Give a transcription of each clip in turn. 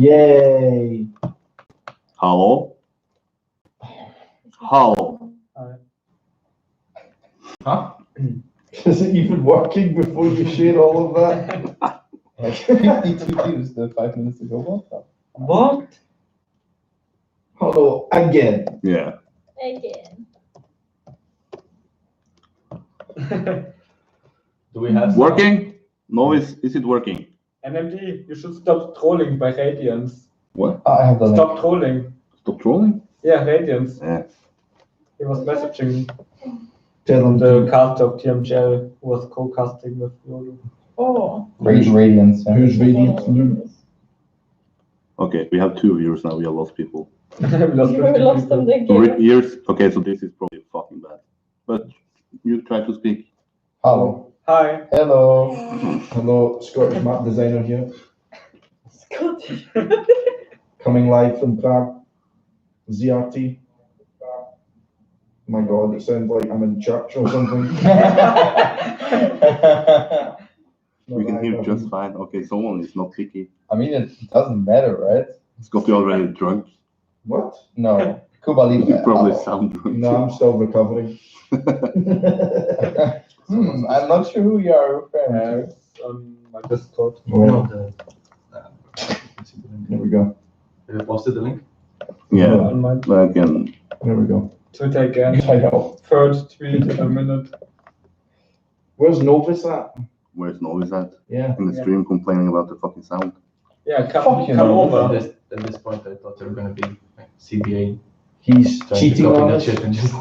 Yay! Hello? Hello? Huh? Is it even working before you share all of that? 52 views 5 minutes ago. What? Hello again. Yeah. Again. Do we have Working? No, is it working? NMD, you should stop trolling by Radiance. What? I have the link. Stop trolling. Stop trolling? Yeah, Radiance. Yeah. He was messaging Tell them the to. cast of TMGL who was co-casting with Yodo. Oh. Radiance. Yeah. Who's Radiant? Okay, we have 2 viewers now. We have lost people. We lost You 50 lost them people. again. Years. Okay, so this is probably fucking bad. But you try to speak. Hello. Hi. Hello. Hello, Scottish map designer here. Scottie. Coming live from Prague. ZRT. My God, it sounds like I'm in church or something. We can hear just fine. Okay, someone is not picky. I mean, it doesn't matter, right? Scottie already drunk. What? No. Cuba You Libre. probably sound drunk. No, I'm still recovering. I'm not sure who you are referring to. On my Discord. Well, there we go. Have you posted the link? Yeah, On my again. There we go. Twitter again. I know. Third tweet in a minute. Where's Novus at? Where's Noise at? Yeah. In the stream complaining about the fucking sound. Yeah, Fuck come you, over. At this point, I thought they were gonna be like CBA. He's Trying cheating to copy on that us. shit and just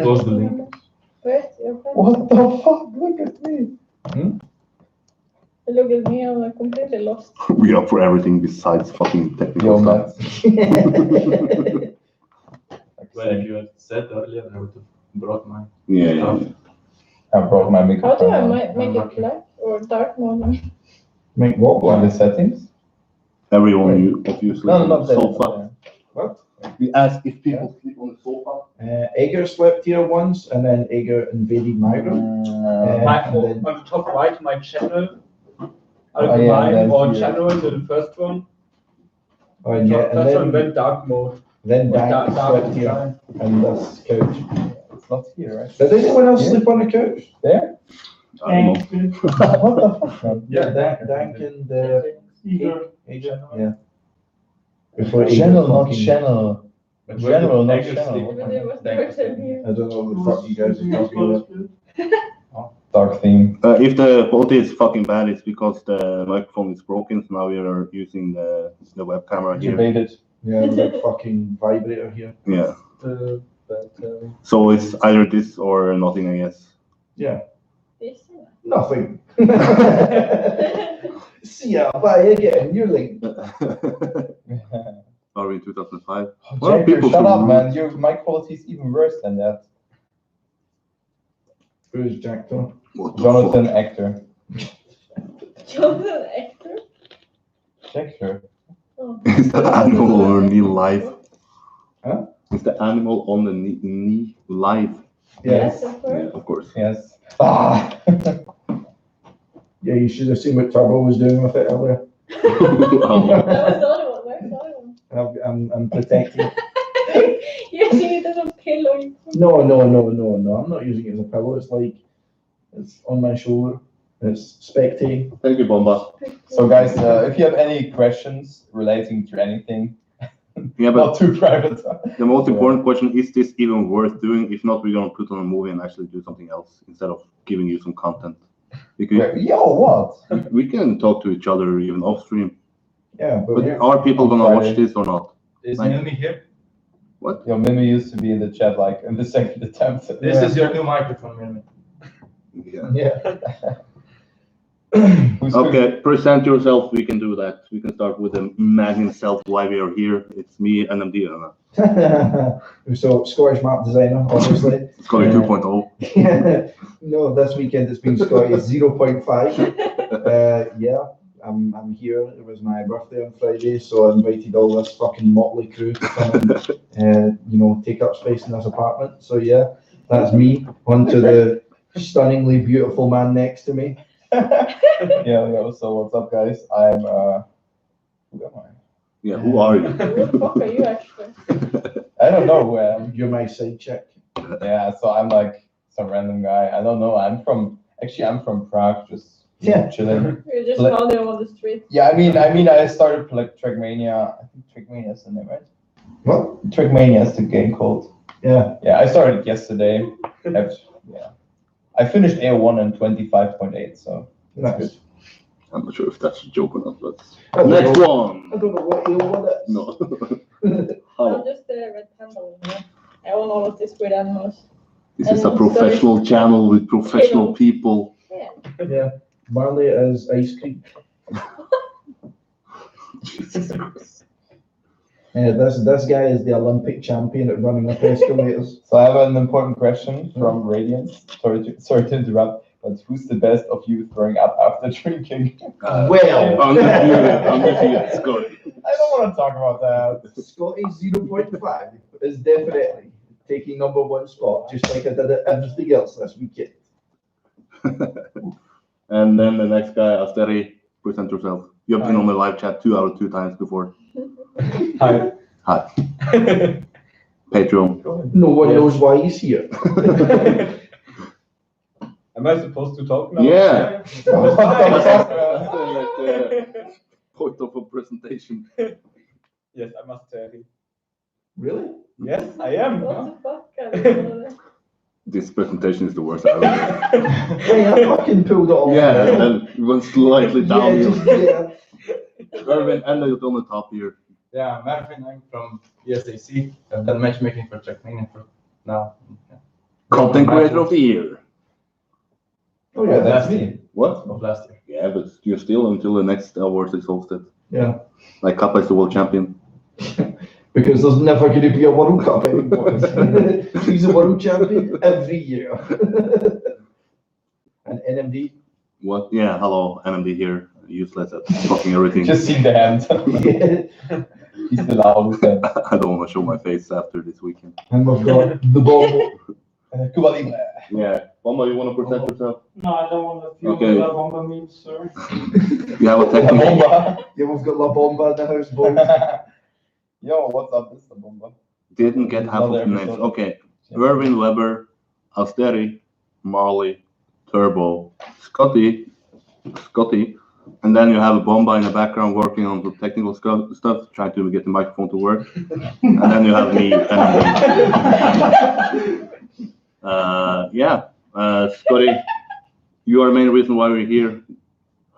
close the link. Where's your friend? What the fuck? Look at me. Look at me, I'm completely lost. We are for everything besides fucking technical Yo, stuff. man. Well, if you had said earlier, I would have brought mine. Yeah. I brought my How microphone. do I on. make it black or dark mode? Make what What, one? the settings? Everyone you obviously No, on not the there. sofa. What? We asked if people sleep on the sofa. Egger slept here once, and then Egger invaded my room. My, And then- on the top right, my channel. Oh, yeah, Allgemein then or here. channel, the first one. Oh, and yeah, First one and went dark mode. then Or Dan slept here design. on this couch. It's not here, right? Did anyone else Yeah. sleep on the couch? There? I don't know. What the fuck, man? Yeah, Dan and Egger. Yeah. Before Egger Channel, not fucking- channel. But General, not Egger channel. sleep? But it was dark in here. I don't know what the fuck you guys are talking about. Dark theme. If the quality is fucking bad, it's because the microphone is broken. So now we are using the web camera here. Debated. Yeah, with that fucking vibrator here. Yeah. But, So it's either this or nothing, I guess. Yeah, This nothing. See ya, bye again. You're like, Are we in 2005? Oh, Well, Jacker, people shut from up, Roots- man. Your mic quality is even worse than that. who's Jack Thorne? What the Jonathan fuck? Actor. Jonathan Actor? Jacker. Oh. Is that animal on the knee live? Huh? Is the animal on the knee live? Yes, Yeah. of Yeah, course. of course. Yes. Ah! Yeah, you should have seen what Turbo was doing with it earlier. That was the other one. Where's the other one? I'm protecting. You're using it as a pillow. No. I'm not using it as a pillow. It's like, it's on my shoulder. It's spectating. Thank you, Bomba. So, guys, if you have any questions relating to anything, Yeah, not but too private. the most important question is this even worth doing? If not, we're gonna put on a movie and actually do something else instead of giving you some content. Because Yo, what? we can talk to each other even off stream. Yeah, but But we're- are people gonna Friday. watch this or not? Is Like- Mimi here? What? Yo, Mimi used to be in the chat like in the second attempt. This is your new microphone, Mimi. Yeah. yeah. Who's Okay, present yourself. We can do that. We can start with the man himself. Why we are here? It's me, NMD. So, Scottish map designer, obviously. It's called 2.0. No, this weekend it's been Scotty's 0.5. Yeah, I'm here. It was my birthday on Friday, so I invited all this fucking motley crew to come and, take up space in this apartment. So yeah, that's me. On to the stunningly beautiful man next to me. Yeah, so what's up, guys? I'm, who am I? Yeah, who are you? Who the fuck are you actually? I don't know. You're my side chick. Yeah, so I'm like some random guy. I don't know. I'm from Prague, just chilling. You just Like- found him on the street. Yeah, I mean, I started Trackmania. I think Trackmania is the name, right? What? Trackmania is the game called. Yeah. Yeah, I started yesterday. I finished AO1 in 25.8, so that's Nice. good. I'm not sure if that's a joke or not, but I don't next know. one. I don't know what AO1 is. No. I'm Hello. just a red panda. I own all of these weird animals. This is a professional channel with professional people. Yeah. Yeah. Marley is ice cream. This guy is the Olympic champion at running up escalators. So I have an important question from Radiance. Sorry to interrupt, but who's the best of you throwing up after drinking? Well. Undefeated, Scottie. I don't want to talk about that. Scottie 0.5 is definitely taking #1 spot, just like I did at everything else this weekend. And then the next guy, Asteri, present yourself. You have been on my live chat 2 out of 2 times before. Hi. Hi. Patreon. No one knows why he's here. Am I supposed to talk now? Yeah. Hi. Point of a presentation. Yes, I'm Asteri. Really? Yes, I am. What the fuck? I don't know. This presentation is the worst I've ever done. Hey, I fucking pulled it off. Yeah, and then it went slightly down. Yeah. Irvin, and then on the top here. Yeah, Marvin, I'm from ESAC. I've done matchmaking for Trackmania for now. Yeah. Content creator of the year. Oh yeah, That's me. What? Of last year. Yeah, but you're still until the next award is hosted. Yeah. Like Kappa is the world champion. Because there's never going to be a World Cup anymore. He's a world champion every year. And NMD. What? Yeah, hello, NMD here. Useless at fucking everything. Just see the hand. Yeah. He's the loudest. I don't want to show my face after this weekend. And we've got the ball. Cuba Libre. Yeah. Mama, you want to present yourself? No, I don't want to feel Okay. La Bomba memes, sir. You have a technical. Bomba. Yeah, we've got La Bomba in the house, boys. Yo, what's up? This is the Bomba. Didn't get half of the Another names. episode. Okay. Irvin Weber, Asteri, Marley, Turbo, Scottie, and then you have a Bomba in the background working on the technical stuff, trying to get the microphone to work. And then you have me. Scottie, you are the main reason why we're here.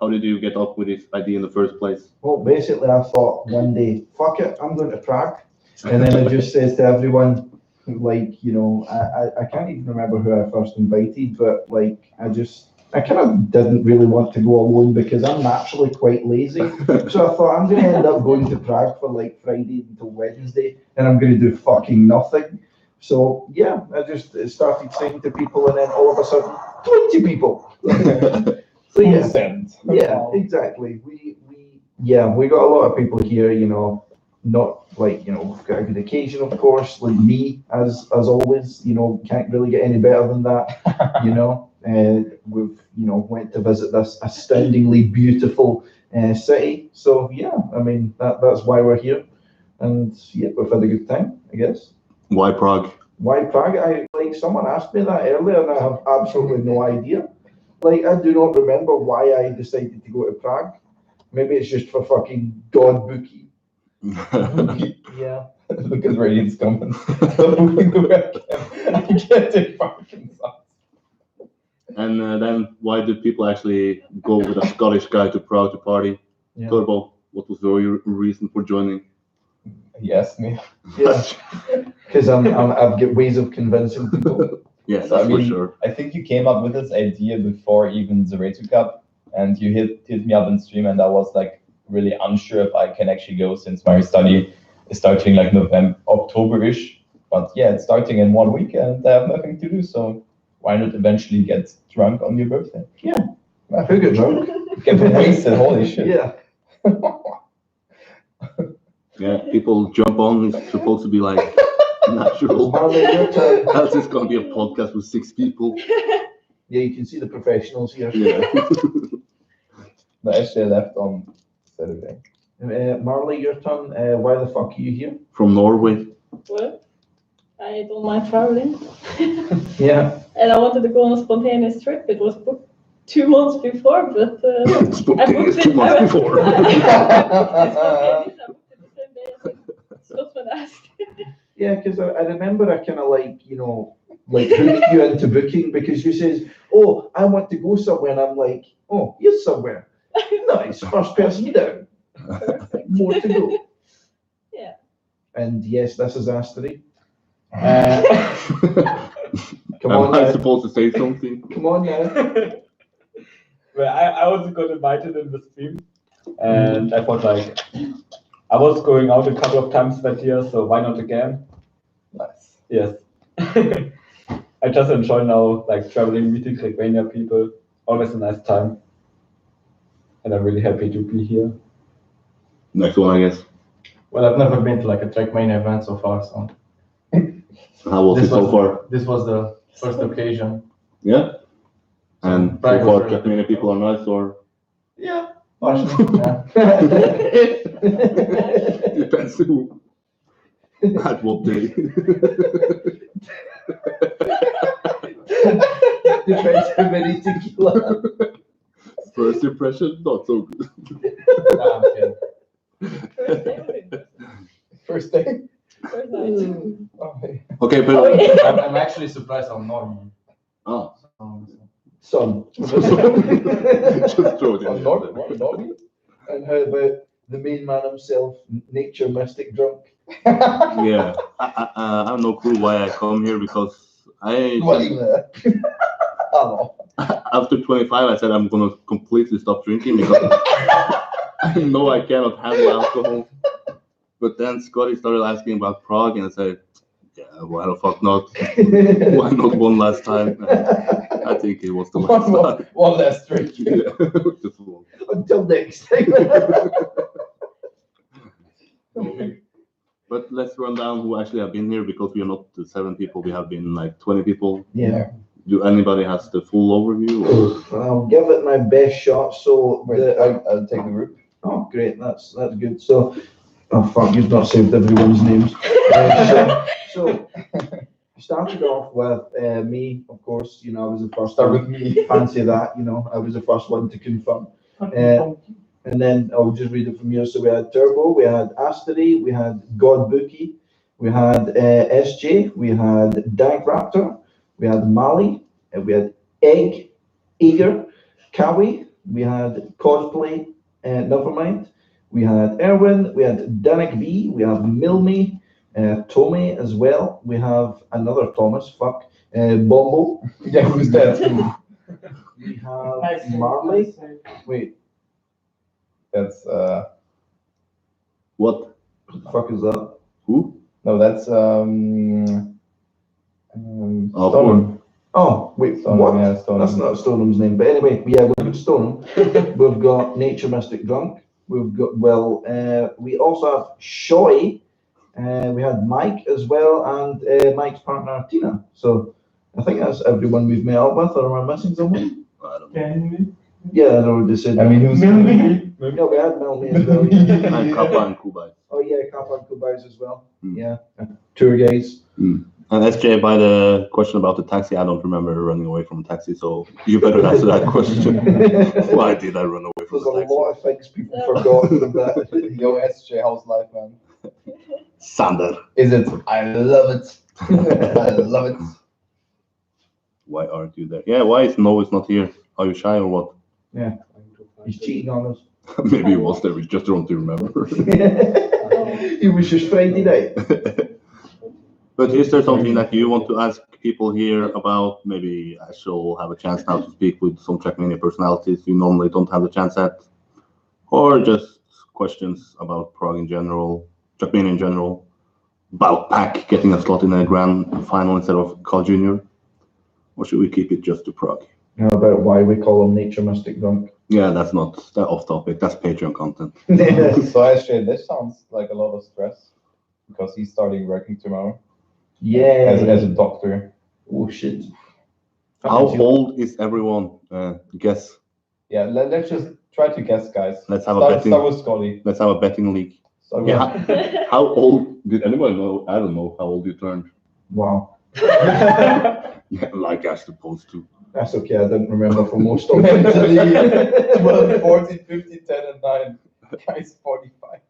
How did you get up with this idea in the first place? Well, basically, I thought one day, fuck it, I'm going to Prague. And then I just says to everyone, like, you know, I can't even remember who I first invited, but like, I kind of didn't really want to go alone because I'm naturally quite lazy. So I thought I'm going to end up going to Prague for like Friday until Wednesday, and I'm going to do fucking nothing. So yeah, I just started saying to people, and then all of a sudden, 20 people. So yeah, exactly. We got a lot of people here, you know, not like, you know, we've got a good occasion, of course, like me, as always, you know, can't really get any better than that, you know. We've, you know, went to visit this astoundingly beautiful city. So yeah, I mean, that's why we're here. And yeah, we've had a good time, I guess. Why Prague? Why Prague? Someone asked me that earlier, and I have absolutely no idea. Like, I do not remember why I decided to go to Prague. Maybe it's just for fucking God bookie. Yeah. Because Radiant's coming. Moving the webcam. Get it fucking sucks. And then why did people actually go with a Scottish guy to Prague to party? Yeah. Turbo, what was your reason for joining? He asked me. Yeah. Because I've got ways of convincing people. Yes, So, that's I mean, for sure. I think you came up with this idea before even the Retu Cup, and you hit me up in stream, and I was like really unsure if I can actually go since my study is starting like October-ish. But yeah, it's starting in 1 week, and I have nothing to do, so why not eventually get drunk on your birthday? Yeah. Who got drunk? Get wasted, holy shit. Yeah. Yeah, people jump on. It's supposed to be like natural. Marley, your turn. How's this going to be a podcast with 6 people? Yeah, you can see the professionals here. Yeah. No, actually, I left on Saturday. Marley, your turn. Why the fuck are you here? From Norway. Well, I don't mind traveling. Yeah. And I wanted to go on a spontaneous trip. It was booked 2 months before, but Spontaneous 2 months before. I booked it the same day as Scotsman asked. Yeah, because I remember I kind of like, you know, like hooked you into booking because you says, oh, I want to go somewhere. And I'm like, oh, here's somewhere. Nice. First person down. Perfect. More to go. Yeah. And yes, this is Astery. Come Am on I now. supposed to say something? Come on now. Well, I also got invited in the stream, and I thought like I was going out a couple of times that year, so why not again? Nice. Yes. I just enjoy now like traveling, meeting Trackmania people. Always a nice time, and I'm really happy to be here. Next one, I guess. Well, I've never been to like a Trackmania event so far, so How was it so far? this was the first occasion. Yeah? And so Prague far, was Trackmania people are nice, or? Yeah, partially. Yeah. Depends who. At what day. Depends how many tequila. First impression, not so good. Nah, I'm kidding. First day was it? First day. First night. Okay, but Oh, yeah. I'm actually surprised how normal. ah, Son. just throw it in there. And how about the main man himself, nature mystic drunk? Yeah, I have no clue why I come here because Hello. after 25 I said I'm gonna completely stop drinking because I know I cannot handle alcohol. But then Scottie started asking about Prague and I said, yeah, why the fuck not? Why not one last time? And I think it was the last time. One last drink. Yeah, just one. Until next time. But let's run down who actually have been here because we are not the 7 people. We have been like 20 people. Yeah. Do anybody has the full overview? Or? I'll give it my best shot. So I'll take the group. oh, great. That's good. So, oh fuck, you've not saved everyone's names. So started off with me, of course. You know, I was the first. Start with me. Fancy that. You know, I was the first one to confirm. And then I'll just read it from here. So we had Turbo, we had Astery, we had God Bookie, we had SJ, we had Dag Raptor, we had Mali, and we had Egg, Eager, Kawi, we had Cosplay, Nevermind, we had Erwin, we had Danik V, we have Milmy, Tommy as well, we have another Thomas, Bombo. Yeah, who's that? We have Marley. Wait, That's What? what the fuck is that? Who? no, that's Oh, Stoneham. Oh, wait, Stoneham, what? yeah, Stoneham. That's not Stoneham's name, but anyway, yeah, we've got Stoneham. We've got Nature Mystic Drunk. We've got, we also have Shoy. We had Mike as well, and Mike's partner Tina. So I think that's everyone we've met up with, or am I missing someone? I don't know. Yeah, I already said. I mean, who's No, we had Melanie as well. And Kappa and Kubai. Oh yeah, Kappa and Kubais as well. Mm. Yeah, and tour guys. And SJ, by the question about the taxi, I don't remember running away from a taxi, so you better answer that question. Why did I run away from There's a the taxi? lot of things people forgot from that. Yo, SJ, how's life, man? Sander. Is it? I love it. I love it. Why aren't you there? Yeah, why is Noah not here? Are you shy or what? He's cheating on us. Maybe he was there, we just don't remember. It was just Friday night. But is there something that you want to ask people here about? Maybe I shall have a chance now to speak with some Trackmania personalities you normally don't have the chance at. Or just questions about Prague in general, Trackmania in general, about Pack getting a slot in a grand final instead of Carl Jr. Or should we keep it just to Prague? How about why we call him Nature Mystic Drunk? Yeah, that's not that off topic. That's Patreon content. So SJ, this sounds like a lot of stress because he's starting working tomorrow Yeah. as a doctor. Oh shit. How old is everyone? Guess. Yeah, let's just Try to guess, guys. Let's have a Start betting. with Scottie. Let's have a betting league. Start Yeah. with- How old did anyone know? I don't know how old you turned. Wow. Yeah, like I supposed to. That's okay. I didn't remember for most of it. 12, 14, 15, 10, and 9. Guys, 45.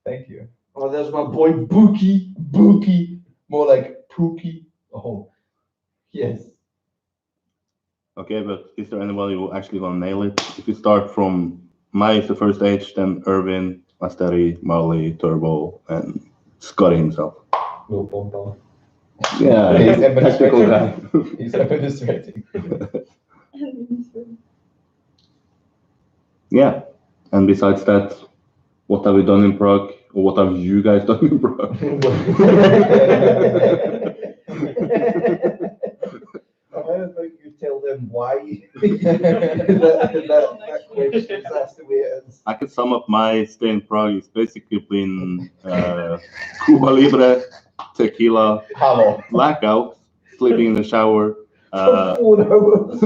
Thank you. Oh, there's my boy Bookie. Bookie. More like Pookie. Oh, yes. Okay, but is there anybody who actually gonna nail it? If you start from Mai is the first age, then Irvin, Asteri, Marley, Turbo, and Scottie himself. No bomber. Yeah, He's technical guy. He's administrating. Yeah, and besides that, what have we done in Prague? Or what have you guys done in Prague? How about you tell them why that question is asked the way it is? I can sum up my stay in Prague. It's basically been Cuba Libre, tequila, Hello. blackout, sleeping in the shower, For 4 hours.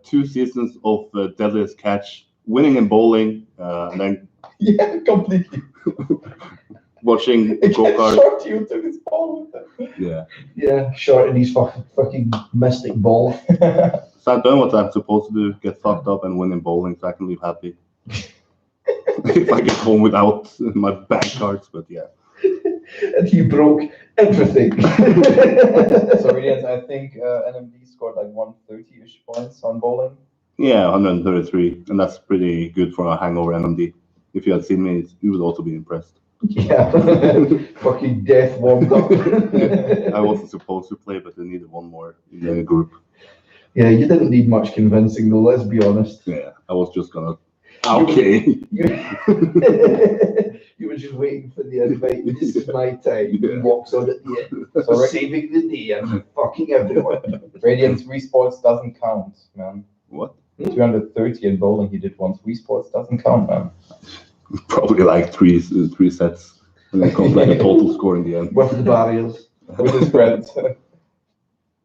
2 seasons of Deadliest Catch, winning in bowling, and then Yeah, completely. watching Again, go-kart. Shorty who took his ball with him. Yeah. Yeah, short and his fucking mystic ball. So I've done what I'm supposed to do, get fucked up and win in bowling so I can leave happy. If I get home without my bank cards, but yeah. And he broke everything. So really, I think NMD scored like 130-ish points on bowling. Yeah, 133, and that's pretty good for a hangover NMD. If you had seen me, you would also be impressed. Yeah. Fucking death warmed up. I wasn't supposed to play, but they needed one more in the group. Yeah, you didn't need much convincing though, let's be honest. Yeah, I was just gonna. Okay. You were just waiting for the invite. This is my time. He Yeah. walks on at the end. So Saving the day and fucking everyone. Radiant 3 sports doesn't count, man. What? 230 in bowling he did once. 3 sports doesn't count, man. Probably like three sets, and then comes like a total score in the end. With the barriers. With his friends.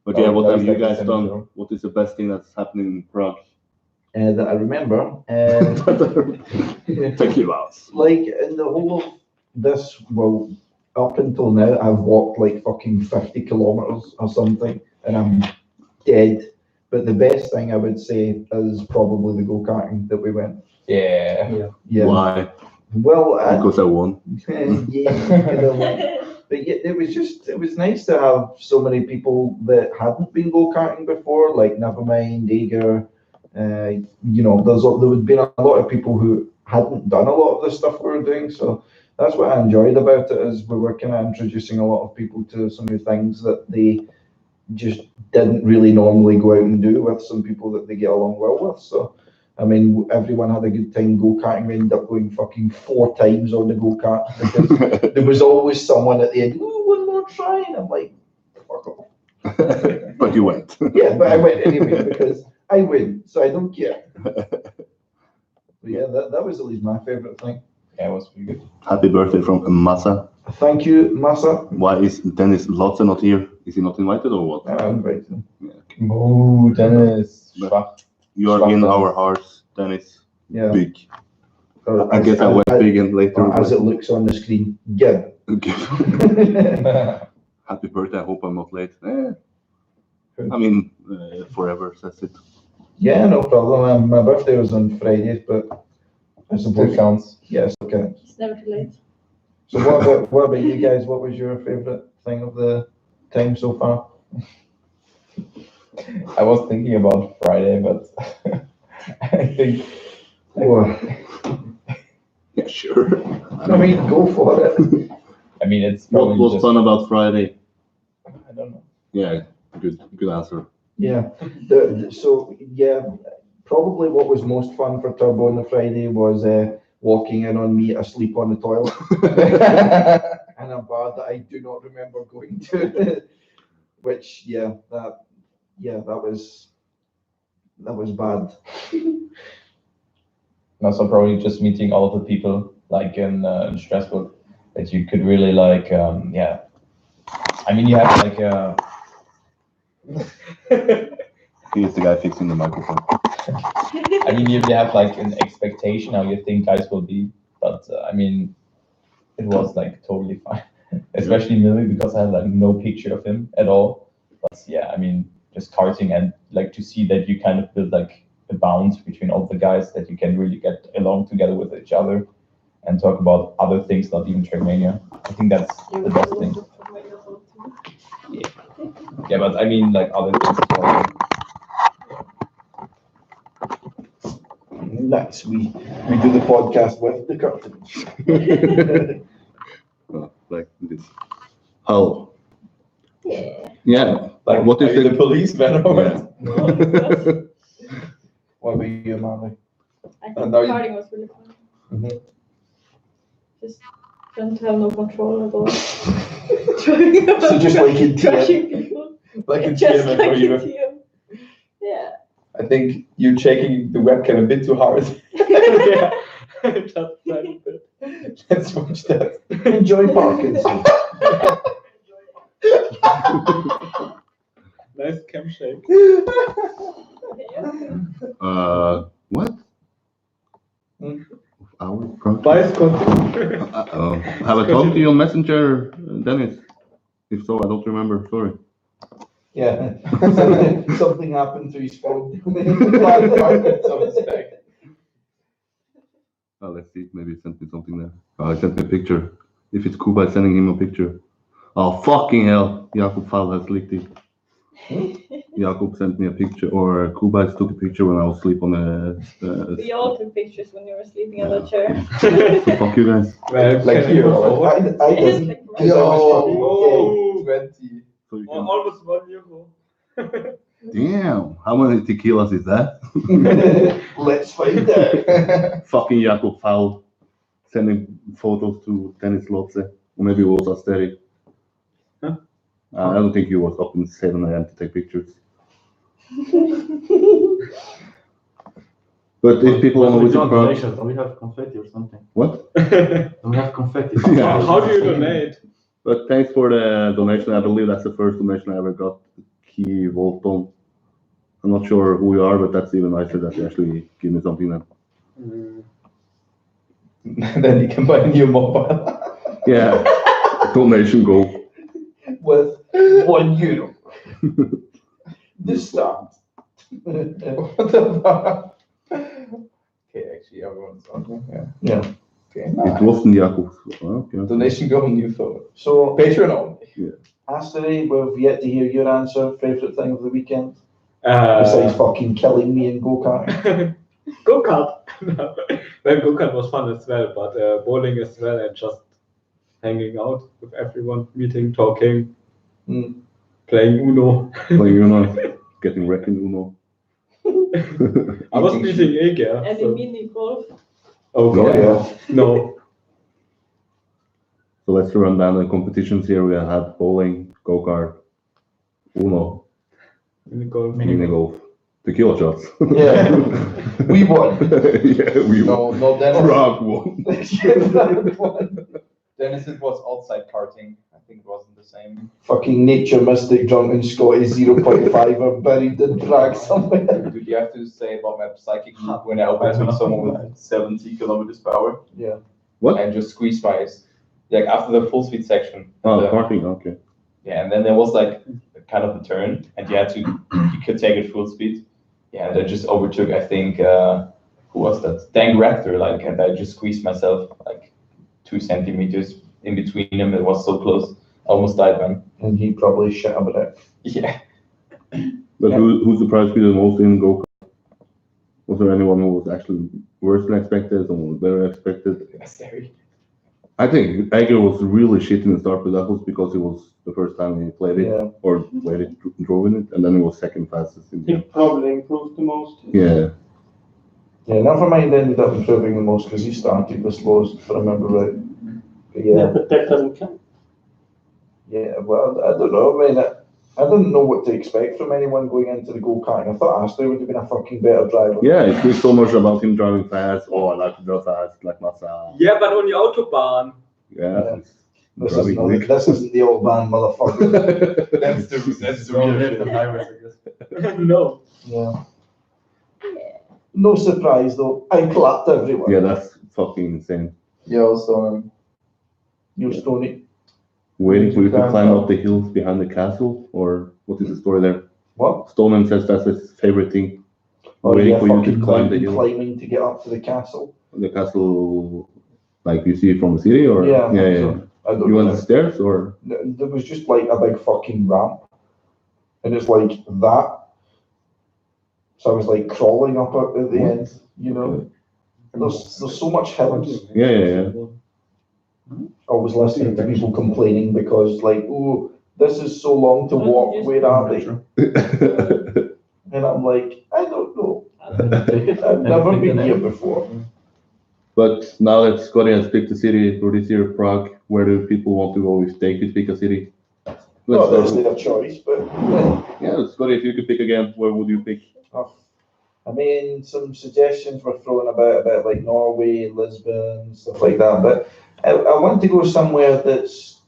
But yeah, Oh, what that have was you like the guys same done? show. What is the best thing that's happening in Prague? That I remember. Tequilas. Like in the whole of this, well, up until now, I've walked like fucking 50 kilometers or something, and I'm dead. But the best thing I would say is probably the go-karting that we went. Yeah. Yeah. Why? Well, Because I won. yeah, but yeah, it was nice to have so many people that hadn't been go-karting before, like Nevermind, Ager, there would been a lot of people who hadn't done a lot of the stuff we were doing, so that's what I enjoyed about it, is we were kind of introducing a lot of people to some new things that they just didn't really normally go out and do with some people that they get along well with, so I mean, everyone had a good time go-karting. We ended up going fucking 4 times on the go-kart because there was always someone at the end, oh, one more try. And I'm like, fuck off. But you went. Yeah, but I went anyway because I win, so I don't care. But yeah, that was at least my favourite thing. Yeah, it was pretty good. Happy birthday from Masa. Thank you, Masa. Why is Dennis Lotze not here? Is he not invited or what? I invited him. Oh, Dennis. Schwach. You are in our hearts, Dennis. Yeah. Big. Or I guess I went big and later. Or as it looks on the screen, Gib. Okay. Happy birthday. I hope I'm not late. I mean, forever, that's it. Yeah, no problem. My birthday was on Friday, but I Still suppose, counts. yes, okay. It's never too late. So what about you guys? What was your favourite thing of the time so far? I was thinking about Friday, but I think. Well, Yeah, sure. I mean, go for it. I mean, it's What probably was just. fun about Friday? I don't know. Yeah, good answer. Yeah. Probably what was most fun for Turbo on the Friday was walking in on me asleep on the toilet in a bar that I do not remember going to. Which, that was bad. And also probably just meeting all of the people like in Strasbourg that you could really like, I mean, you have like He's the guy fixing the microphone. I mean, you have like an expectation how you think guys will be, but I mean, it was like totally fine. Especially Millie, because I had like no picture of him at all. But yeah, I mean, just karting and like to see that you kind of build like a bond between all the guys, that you can really get along together with each other and talk about other things, not even Trackmania. I think that's the best thing. Yeah, but I mean like other things as well. Nice. We do the podcast with the curtains. Like this. How? Yeah. Yeah. Like, what are is you the the policeman or what? What about you, Marley? I think And the are you- karting was really fun. Mhm. Just don't have no control at all. So just like in Crashing TM. people. Like in Just TM like for in you. TM. Yeah. I think you checking the webcam a bit too hard. Yeah. Just a little bit. Let's watch that. Enjoy Parkinson. Nice cam shake. What? Hmm? Our project? Bye, Scottie. Have I talked to you on Messenger, Dennis? If so, I don't remember. Sorry. Yeah. Something happened to his phone. Oh, let's see. Maybe he sent me something there. Oh, he sent me a picture. If it's Kuba sending him a picture. Oh, fucking hell. Jakub Fall has leaked it. Jakub sent me a picture, or Kuba took a picture when I was asleep on a. We all took pictures when you were sleeping on that chair. So fuck you guys. Well, Like can here, I go right? forward? I didn't. Yo. 'Cause I was fucking Oh. 20. So you Oh, can... almost €1. Damn, how many tequilas is that? gay. Let's find out. Fucking Jakub Fall sending photos to Dennis Lotze, or maybe it was Asteri. Huh? I don't think he was up in 7 a.m. to take pictures. But if people want to visit Prague, Don't we have confetti or something? what? Don't we have confetti? Yeah. How do you donate? But thanks for the donation. I believe that's the first donation I ever got. Key Volton. I'm not sure who you are, but that's even nicer that you actually give me something then. Then you can buy a new mobile. Yeah. Donation goal. With €1. The start. What the fuck? Okay, actually, everyone's on. Yeah. Yeah. Okay. It Nice. wasn't Jakub. Okay. Donation go on new phone. So, Patreon only. Asteri, we've yet to hear your answer. Favourite thing of the weekend? Besides fucking killing me in go-kart. Go-kart. No. Well, go-kart was fun as well, but bowling as well, and just hanging out with everyone, meeting, talking, Mm. playing Uno. Playing Uno, getting wrecked in Uno. I was Eating meeting Eger. And So. in mini golf. Oh Oh, god, yeah. no. So let's run down the competitions here. We had bowling, go-kart, Uno, Mini golf. mini golf, tequila shots. Yeah. We won. Yeah, we won. No, Dennis. Prague won. Dennis, it was outside karting. I think it wasn't the same. Fucking nature mystic drunken Scottie 0.5 are buried in Prague somewhere. Dude, you have to say about my psychic move when I overtook someone with 70 kilometers per hour. Yeah. What? And just squeezed my, like after the full speed section. Oh, the- karting, okay. Yeah, and then there was like kind of a turn, and you could take it full speed. Yeah, and I just overtook, I think, who was that? Dan Raptor, like, and I just squeezed myself like 2 centimeters in between them. It was so close. I almost died, man. And he probably shit about it. Yeah. But Yeah. who surprised you the most in go-kart? Was there anyone who was actually worse than expected, someone was better than expected? Scary. I think Egger was really shit in the start, but that was because it was the first time he played it, Yeah. or played it, drove in it, and then it was second fastest in the He probably improved the most. Yeah. Yeah, Nevermind ended up improving the most because he started the slowest, if I remember right. But Yeah, yeah. but that doesn't count. Yeah, well, I don't know. I mean, I didn't know what to expect from anyone going into the go-karting. I thought Ashley would have been a fucking better driver. Yeah, it speaks so much about him driving fast. Oh, I like to drive fast, like Massa. Yeah, but on the Autobahn. Yeah. it's This driving isn't, weak. this isn't the old van, motherfucker. That's the So real we have shit. the highways, I guess. No. Yeah. Yeah. No surprise though, I clapped everyone. Yeah, that's fucking insane. Yeah, also, You Stony. Waiting for you to Grand climb Town. up the hills behind the castle, or what is the story there? What? Stoneman says that's his favorite thing. Oh Waiting yeah, for you fucking to climb the mountain hill. climbing to get up to the castle. The castle, like you see it from the city, or Yeah, yeah. so, I don't You know. went stairs, or There was just like a big fucking ramp, and it's like that. So I was like crawling up at the end, you know. There's so much hills. yeah. I was listening to people complaining because like, oh, this is so long to walk. Where are they? And I'm like, I don't know. I've never been here before. But now that Scottie has picked a city for this year, Prague, where do people want to go if they could pick a city? Well, that's start. their choice, but Yeah, Scottie, if you could pick again, where would you pick? I mean, some suggestions were thrown about like Norway, Lisbon, stuff like that. But I want to go somewhere that's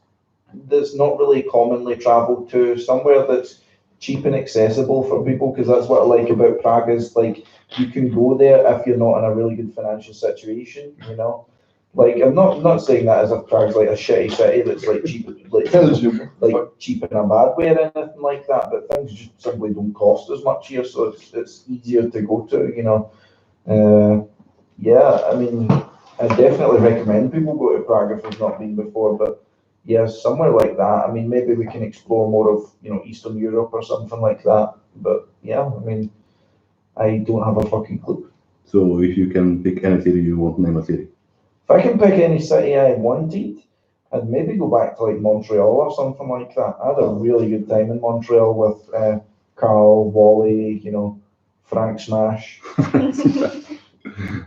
not really commonly travelled to, somewhere that's cheap and accessible for people, because that's what I like about Prague is like you can go there if you're not in a really good financial situation, you know. Like I'm not saying that as if Prague's like a shitty city that's like cheap, like cheap in a bad way or anything like that. But things just simply don't cost as much here, so it's easier to go to, you know. Yeah, I mean, I definitely recommend people go to Prague if they've not been before. But yeah, somewhere like that. I mean, maybe we can explore more of Eastern Europe or something like that. But yeah, I mean, I don't have a fucking clue. So if you can pick any city, you won't name a city. If I can pick any city I wanted, I'd maybe go back to like Montreal or something like that. I had a really good time in Montreal with Carl, Wally, Frank Smash,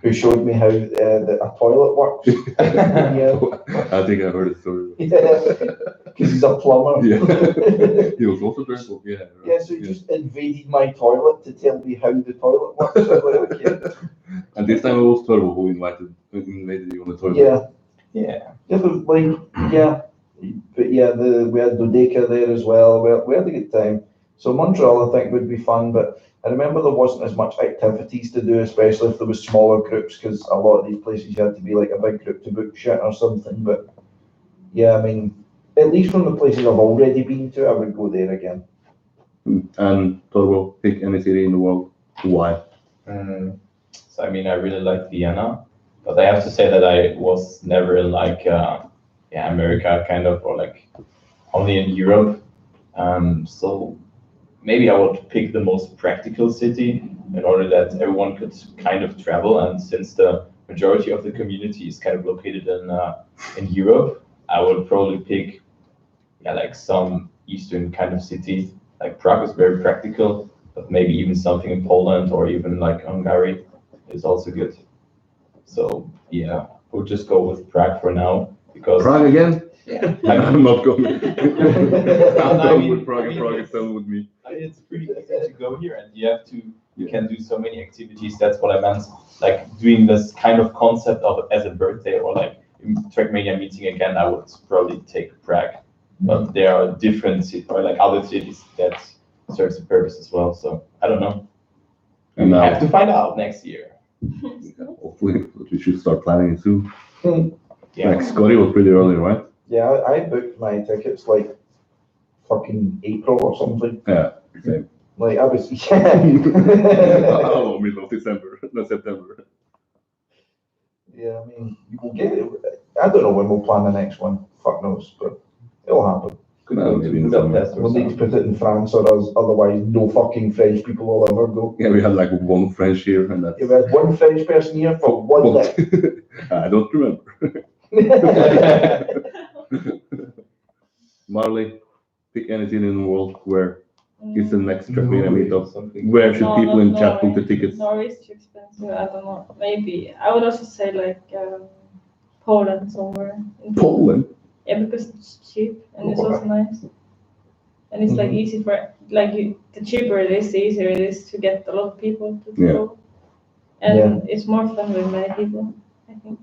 who showed me how a toilet works. Yeah, I think I heard a story. because he's a plumber. Yeah. He was also very cool. Yeah. Right. Yeah, so he just invaded my toilet to tell me how the toilet works. I was like, okay. And this time it was Turbo who invaded you on the toilet. Yeah. yeah. Yeah, but but yeah, we had Dodeca there as well. We had a good time. So Montreal, I think, would be fun, but I remember there wasn't as much activities to do, especially if there was smaller groups, because a lot of these places you had to be like a big group to book shit or something. But yeah, I mean, at least from the places I've already been to, I would go there again. And Turbo, pick any city in the world. Why? So I mean, I really like Vienna, but I have to say that I was never in like America kind of, or like only in Europe. So maybe I would pick the most practical city in order that everyone could kind of travel. And since the majority of the community is kind of located in Europe, I would probably pick like some eastern kind of city. Like Prague is very practical, but maybe even something in Poland or even like Hungary is also good. So yeah, we'll just go with Prague for now because Prague again? Yeah. I'm not going. I'm I done mean- with Prague. I mean, Prague is done with me. I mean, it's pretty easy to go here, and you can do so many activities. That's what I meant, like doing this kind of concept of as a birthday or like Trackmania meeting again. I would probably take Prague, but there are different cities or like other cities that serves the purpose as well. So I don't know. And We now, have to find out next year. hopefully, we should start planning it soon. Yeah. Like Scottie was pretty early, right? Yeah, I booked my tickets like fucking April or something. Yeah, same. Like I was, Oh, middle of December, not September. yeah. I mean, you will get it. I don't know when we'll plan the next one. Fuck knows, but it'll happen. Could No, go maybe to in Budapest or We'll need to something. put it in France, or else otherwise no fucking French people will ever go. Yeah, we had like one French here, and that's. Yeah, we had one French person here for one day. I don't remember. Marley, pick any city in the world where it's the next Trackmania meetup. Something. Where should No, people not in chat book the Norway. tickets? Norway is too expensive. I don't know. Maybe I would also say like Poland somewhere. Poland. Yeah, because it's cheap and it's also nice. And it's like easy for the cheaper it is, the easier it is to get a lot of people to Yeah. go. And it's more fun with many people, I think.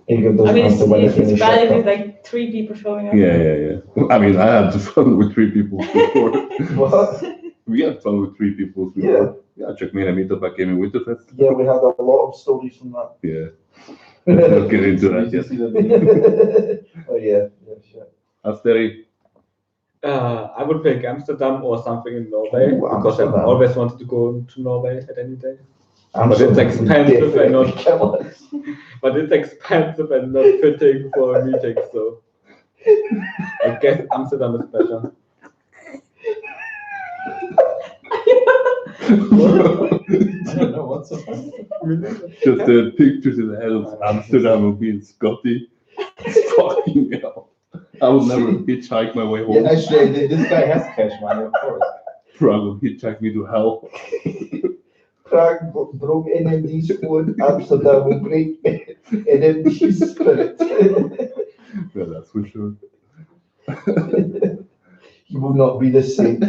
Igor I doesn't mean, have to win it in it's the bad if shot. it's like 3 people showing up. Yeah. I mean, I had fun with 3 people before. What? We had fun with 3 people. Yeah. Yeah, Trackmania meetup at Gaming Winterfest. Yeah, we had a lot of stories from that. Yeah. Let's not get into that yet. Oh yeah, sure. Asteri, I would pick Amsterdam or something in Norway Ooh, because I've Amsterdam. always wanted to go to Norway at any day. But it's expensive and not- But it's expensive and not fitting for a meeting, so I guess Amsterdam is better. I don't know what's so funny. just the pictures in the head of Amsterdam of me and Scottie. Fucking hell. I would never hitchhike my way home. Yeah, actually, this guy has cash money, of course. Prague will hitchhike me to hell. Prague broke NMD's phone, Amsterdam will break NMD's spirit. Yeah, that's for sure. He will not be the same.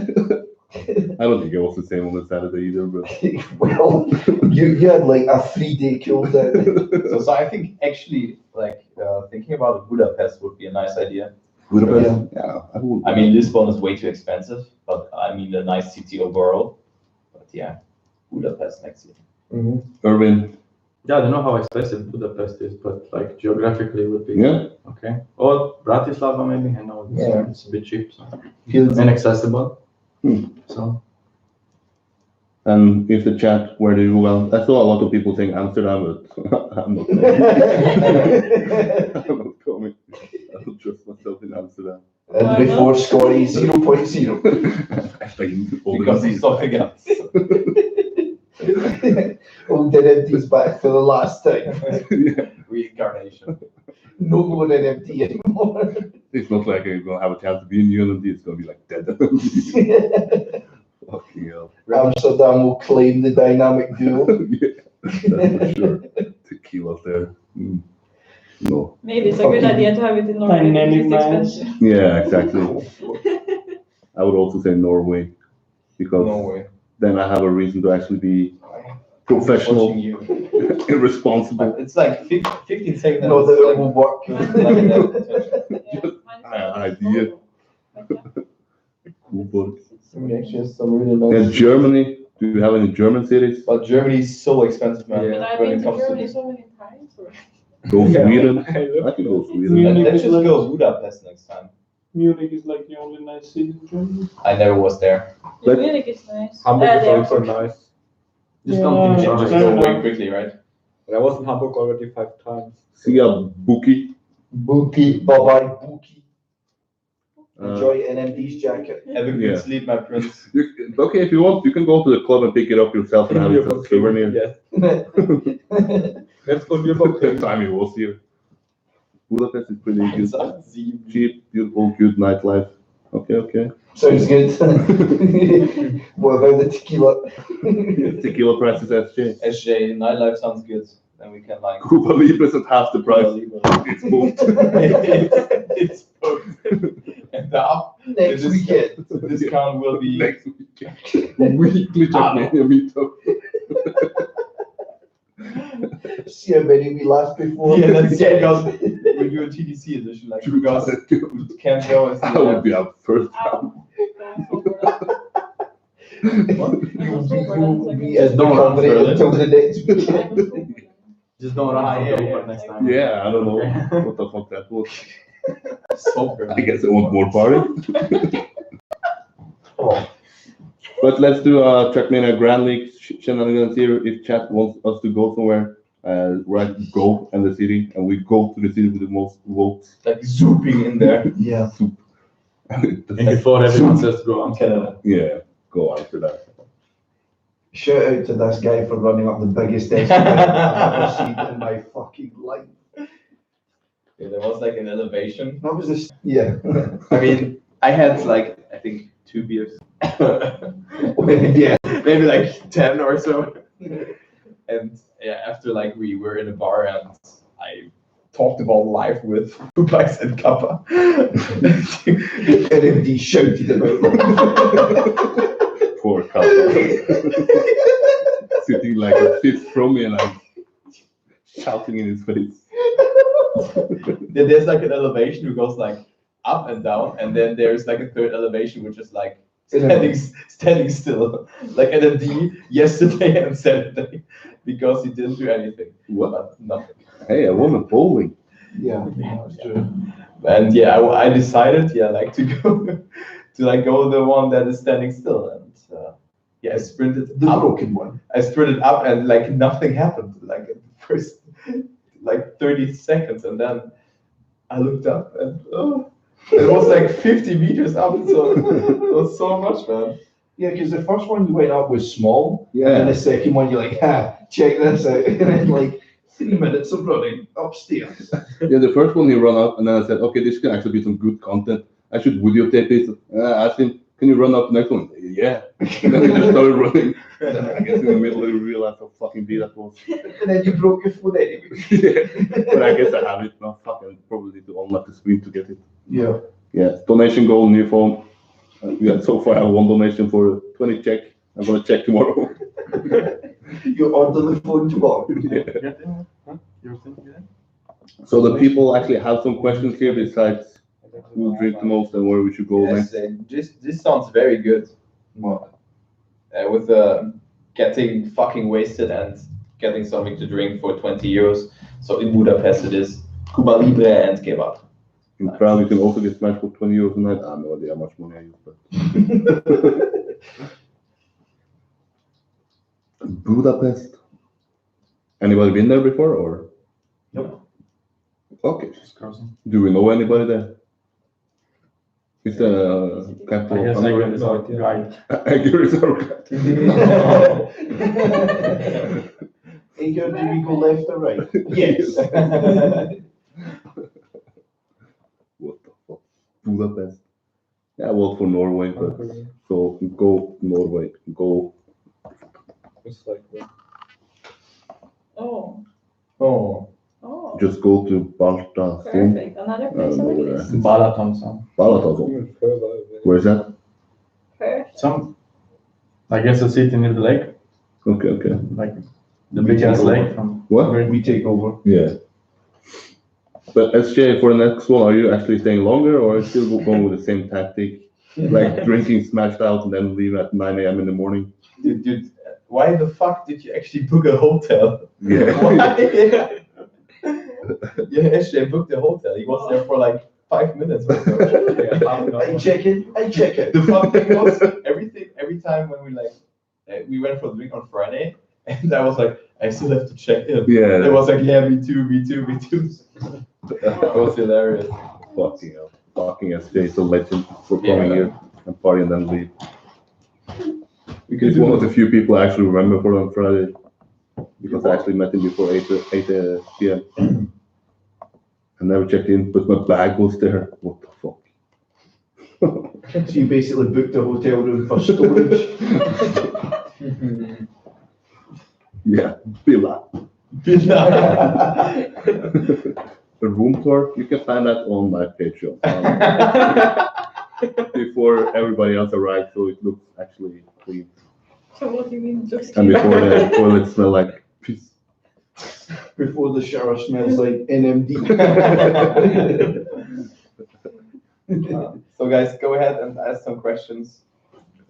I don't think it was the same on the Saturday either, but Well, you had like a 3-day cool down. So I think actually, like, thinking about Budapest would be a nice idea. Budapest, yeah, I would. I mean, Lisbon is way too expensive, but I mean, a nice city overall. But yeah, Budapest next year. Erwin, Yeah, I don't know how expensive Budapest is, but like geographically would be yeah, okay. Or Bratislava maybe. I know it's a bit cheap, so Feels inaccessible. Hmm. So and if the chat, where do you well? I saw a lot of people saying Amsterdam, but I'm not coming. I'm not coming. I don't trust myself in Amsterdam. And before Scottie 0.0. because he's something else. Old NMD's back for the last time. Yeah. Reincarnation. No more NMD anymore. It's not like I'm gonna have a chance to be in UNLD, it's gonna be like dead. Fucking hell. Amsterdam will claim the dynamic duo. Yeah, that's for sure. Tequila's there. No. Maybe it's a good idea to have it in Norway. Dynamic It's man. expensive. Yeah, exactly. I would also say Norway, because No way. then I have a reason to actually be professional, Watching you. irresponsible. It's like 15 seconds. No, that it's it will work. Idea. Cool, but We actually have some really nice. and Germany, do you have any German cities? But Germany is so expensive, man. Yeah. But I've when been it to comes Germany to so many times. Go Yeah. Sweden? I can go Sweden. Munich Let's is just like- go Budapest next time. Munich is like the only nice city in Germany. I never was there. But- Munich is nice. Hamburg is the also airport. nice. just Yeah. don't think You so. can just Yeah. go way quickly, right? But I was in Hamburg already 5 times. See a bookie. Bookie, bye-bye, Bookie. Uh, Enjoy NMD's jacket. Have a good Yeah. sleep, my prince. okay, if you want, you can go to the club and pick it up yourself and have it as a souvenir. Yes. Let's go to The time he was here. Budapest is pretty good. Cheap, beautiful, good nightlife. Okay. Sounds good. What about the tequila? Tequila prices SJ. SJ, nightlife sounds good. Then we can like. Cuba Libre's at half the price. It's booked. It's booked. And Next This- weekend. the discount will be. Next weekend. Weekly Trackmania meetup. See how many we last before. Yeah, that's because we do a TDC edition, like because we can't go and see I would be up first round. You will be as the Don't run company further. until the next weekend. Just don't run from Yeah, the yeah. Uber next time. Yeah, I don't know what the fuck that was. so I guess I want more party. Oh, But let's do a Trackmania Grand League shenanigans here. If chat wants us to go somewhere, write go and the city, and we go to the city with the most votes. like zooping in there. yeah. And before everyone says to go, I'm Canada. Yeah, go after that. Shout out to this guy for running up the biggest excavator I've ever seen in my fucking life. Yeah, there was like an elevation. That was this. Yeah. I mean, I had like I think 2 beers. Yeah. Maybe like 10 or so. And yeah, after like we were in a bar and I talked about life with Tupac and Kappa. NMD shouted about Poor couple. Sitting like a fifth from me and I'm shouting in his face. Then there's like an elevation who goes like up and down, and then there's like a third elevation which is like standing still, like NMD yesterday and Saturday, because he didn't do anything. What? Nothing. Hey, a woman bowling. Yeah, that's true. And yeah, I decided, like to go to like go the one that is standing still, and yeah, I sprinted The up. broken one. I sprinted up, and like nothing happened. Like in the first like 30 seconds, and then I looked up, and it was like 50 meters up. So it was so much, man. Yeah, because the first one you went up was small, Yeah. and the second one you're like, check this out, and then like 3 minutes of running upstairs. Yeah, the first one he run up, and then I said, okay, this can actually be some good content. I should videotape it. I asked him, can you run up the next one? Yeah. And then he just started running. And then I guess in the middle, he realized how fucking big that was. And then you broke your phone anyway. Yeah. But I guess I have it now. Fucking probably to unlock the screen to get it. Yeah. Yeah. Donation goal, new phone. Yeah, so far I have one donation for 20 check. I'm gonna check tomorrow. You order the phone tomorrow. So the people actually have some questions here besides who drink the most and where we should go Yes, next. this sounds very good. What? With getting fucking wasted and getting something to drink for 20 euros. So in Budapest it is Cuba Libre and kebab. In Prague, you can also get smashed for 20 euros a night. I have no idea how much money I use, but. Budapest. Anybody been there before, or? Nope. Okay. Just crossing. Do we know anybody there? Is the I capital guess of I Hungary? got this out right. Agur is our capital. Agur, do we go left or right? Yes. What the fuck? Budapest. Yeah, I vote for Norway, but so go Norway. Go. It's like Oh, Oh, oh, Just go to Balta. perfect. Another place know on the where list. that is. Balaton song. Balaton. Where is that? Perfect. Some, I guess a city near the lake, Okay, okay. like the We biggest take over. lake from. What? We take over. Yeah. But SJ, for the next one, are you actually staying longer or are you still going with the same tactic? Like drinking smashed out and then leave at 9 a.m. in the morning? dude, why the fuck did you actually book a hotel? Yeah. Why? Yeah, actually, I booked a hotel. He was there for like 5 minutes or so. Yeah, half an hour. I check it. The fun thing was every time when we went for the drink on Friday, and I was like, I still have to check in. Yeah. It was like, yeah, me too. It was hilarious. Fucking hell. Fucking SJ, so legend for coming here and party and then leave. He's one of the few people I actually remember for on Friday. Because I actually met him before 8 p.m. I never checked in, but my bag was there. What the fuck? So you basically booked a hotel room for storage. Yeah, Villa. A room tour, you can find that on my Patreon. Before everybody else arrives, so it looks actually clean. So what do you mean just And before the toilets smell like piss. Before the shower smells like NMD. So guys, go ahead and ask some questions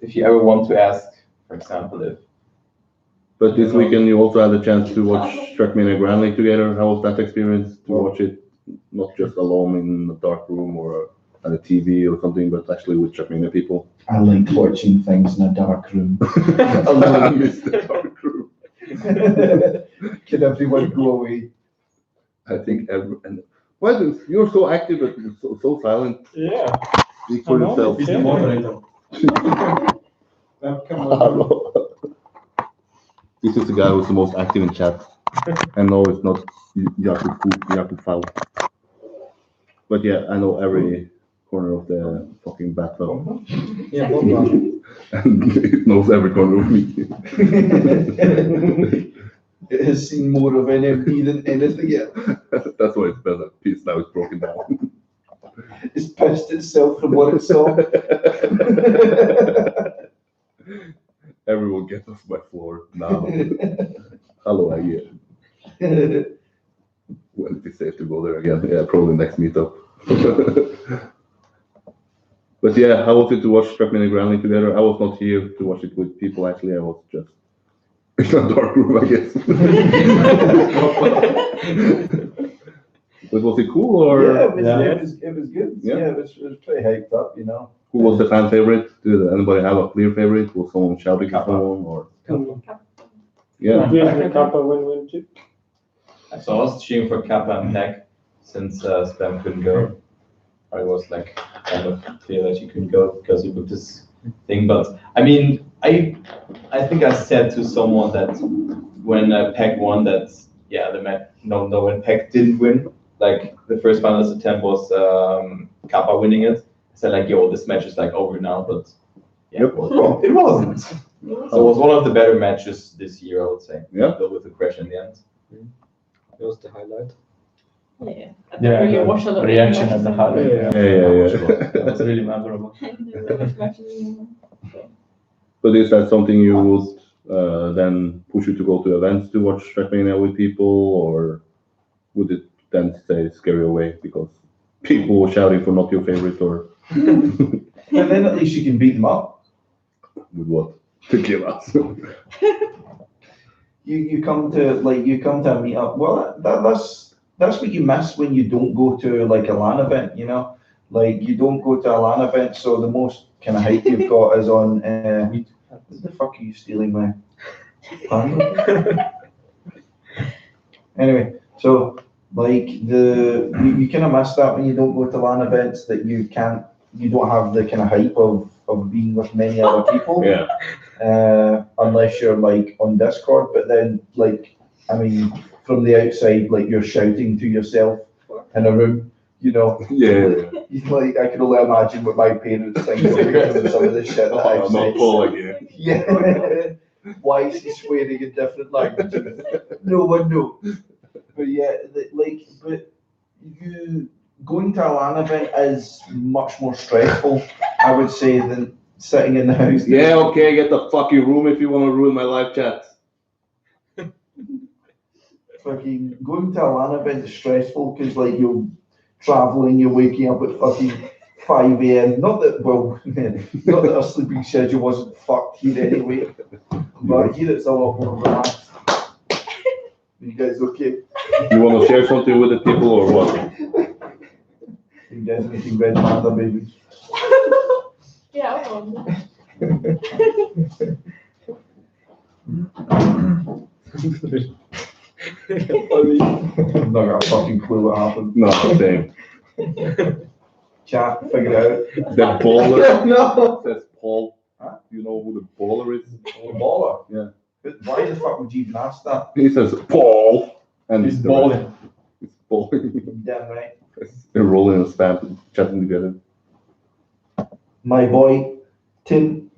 if you ever want to ask. For example, if But this weekend you also had a chance to watch Trackmania Grand League together. How was that experience to watch it not just alone in a dark room or at a TV or something, but actually with Trackmania people? I like watching things in a dark room. I miss the dark room. Can everyone go away? I think why do you're so active but so silent? Yeah. Speak for yourself. He's the moderator. Hello. This is the guy who's the most active in chat. I know it's not Jakub Foul. But yeah, I know every corner of the fucking bathtub. Yeah, And it knows every corner of me. It has seen more of NMD than anything else. That's why it's better. Peace now it's broken down. It's pissed itself from what it saw. Everyone get off my floor now. Hello again. When it be safe to go there again? Yeah, probably next meetup. But yeah, how was it to watch Trackmania Grounding together? I was not here to watch it with people. Actually, I was just in a dark room, I guess. But was it cool or? Yeah, it was, Yeah. it was good. Yeah. Yeah, it was pretty hyped up, you know. Who was the fan favorite? Did anybody have a clear favorite? Was someone shouting at Kappa. someone or? Mm. Yeah. Usually Kappa win too. So I was cheering for Kappa and Peck since Spam couldn't go. I was like kind of clear that he couldn't go because he booked this thing. But I mean, I think I said to someone that when Peck won that the match. No, when Peck didn't win, like the first finalist attempt was Kappa winning it. I said like, yo, this match is like over now. But yeah, Yep. it wasn't. So it was one of the better matches this year, I would say. Yeah. Though with the crash in the end. That was the highlight. Yeah. I don't Yeah, really the watch a lot of reaction matches at the anymore. highlight. Yeah. That was really memorable. I don't really watch matches anymore. But is that something you would then push you to go to events to watch Trackmania with people, or would it then say scare you away because people were shouting for not your favorite or And then at least you can beat them up. with what? Tequila. You come to a meetup. Well, that's what you miss when you don't go to like a LAN event, you know. Like you don't go to a LAN event, so the most kind of hype you've got is on. What the fuck are you stealing my pan? Anyway, so like you kind of miss that when you don't go to LAN events, that you don't have the kind of hype of being with many other people. Yeah. Unless you're like on Discord, but then like, I mean, from the outside, like you're shouting to yourself in a room, you know. Yeah. Like I can only imagine what my parents think of some of the shit that I've Not said. Paul again. Yeah. Why is he swearing in different languages? No one knows. But yeah, but you going to a LAN event is much more stressful, I would say, than sitting in the house. Yeah, okay, get the fucking room if you want to ruin my live chat. Fucking going to a LAN event is stressful because like you're traveling, you're waking up at fucking 5 a.m. Not that our sleeping schedule wasn't fucked here anyway, but here it's a lot more relaxed. You guys okay? You want to share something with the people or what? You guys making red panda babies? Yeah, I want. I've not got a fucking clue what happened. No, same. Chat, figure it out. The baller No. says Paul. Huh? You know who the baller is? The baller? Yeah. But why the fuck would you even ask that? He says Paul. And He's the balling. rest. He's balling. Damn right. They're rolling and spam, chatting together. My boy, Tim.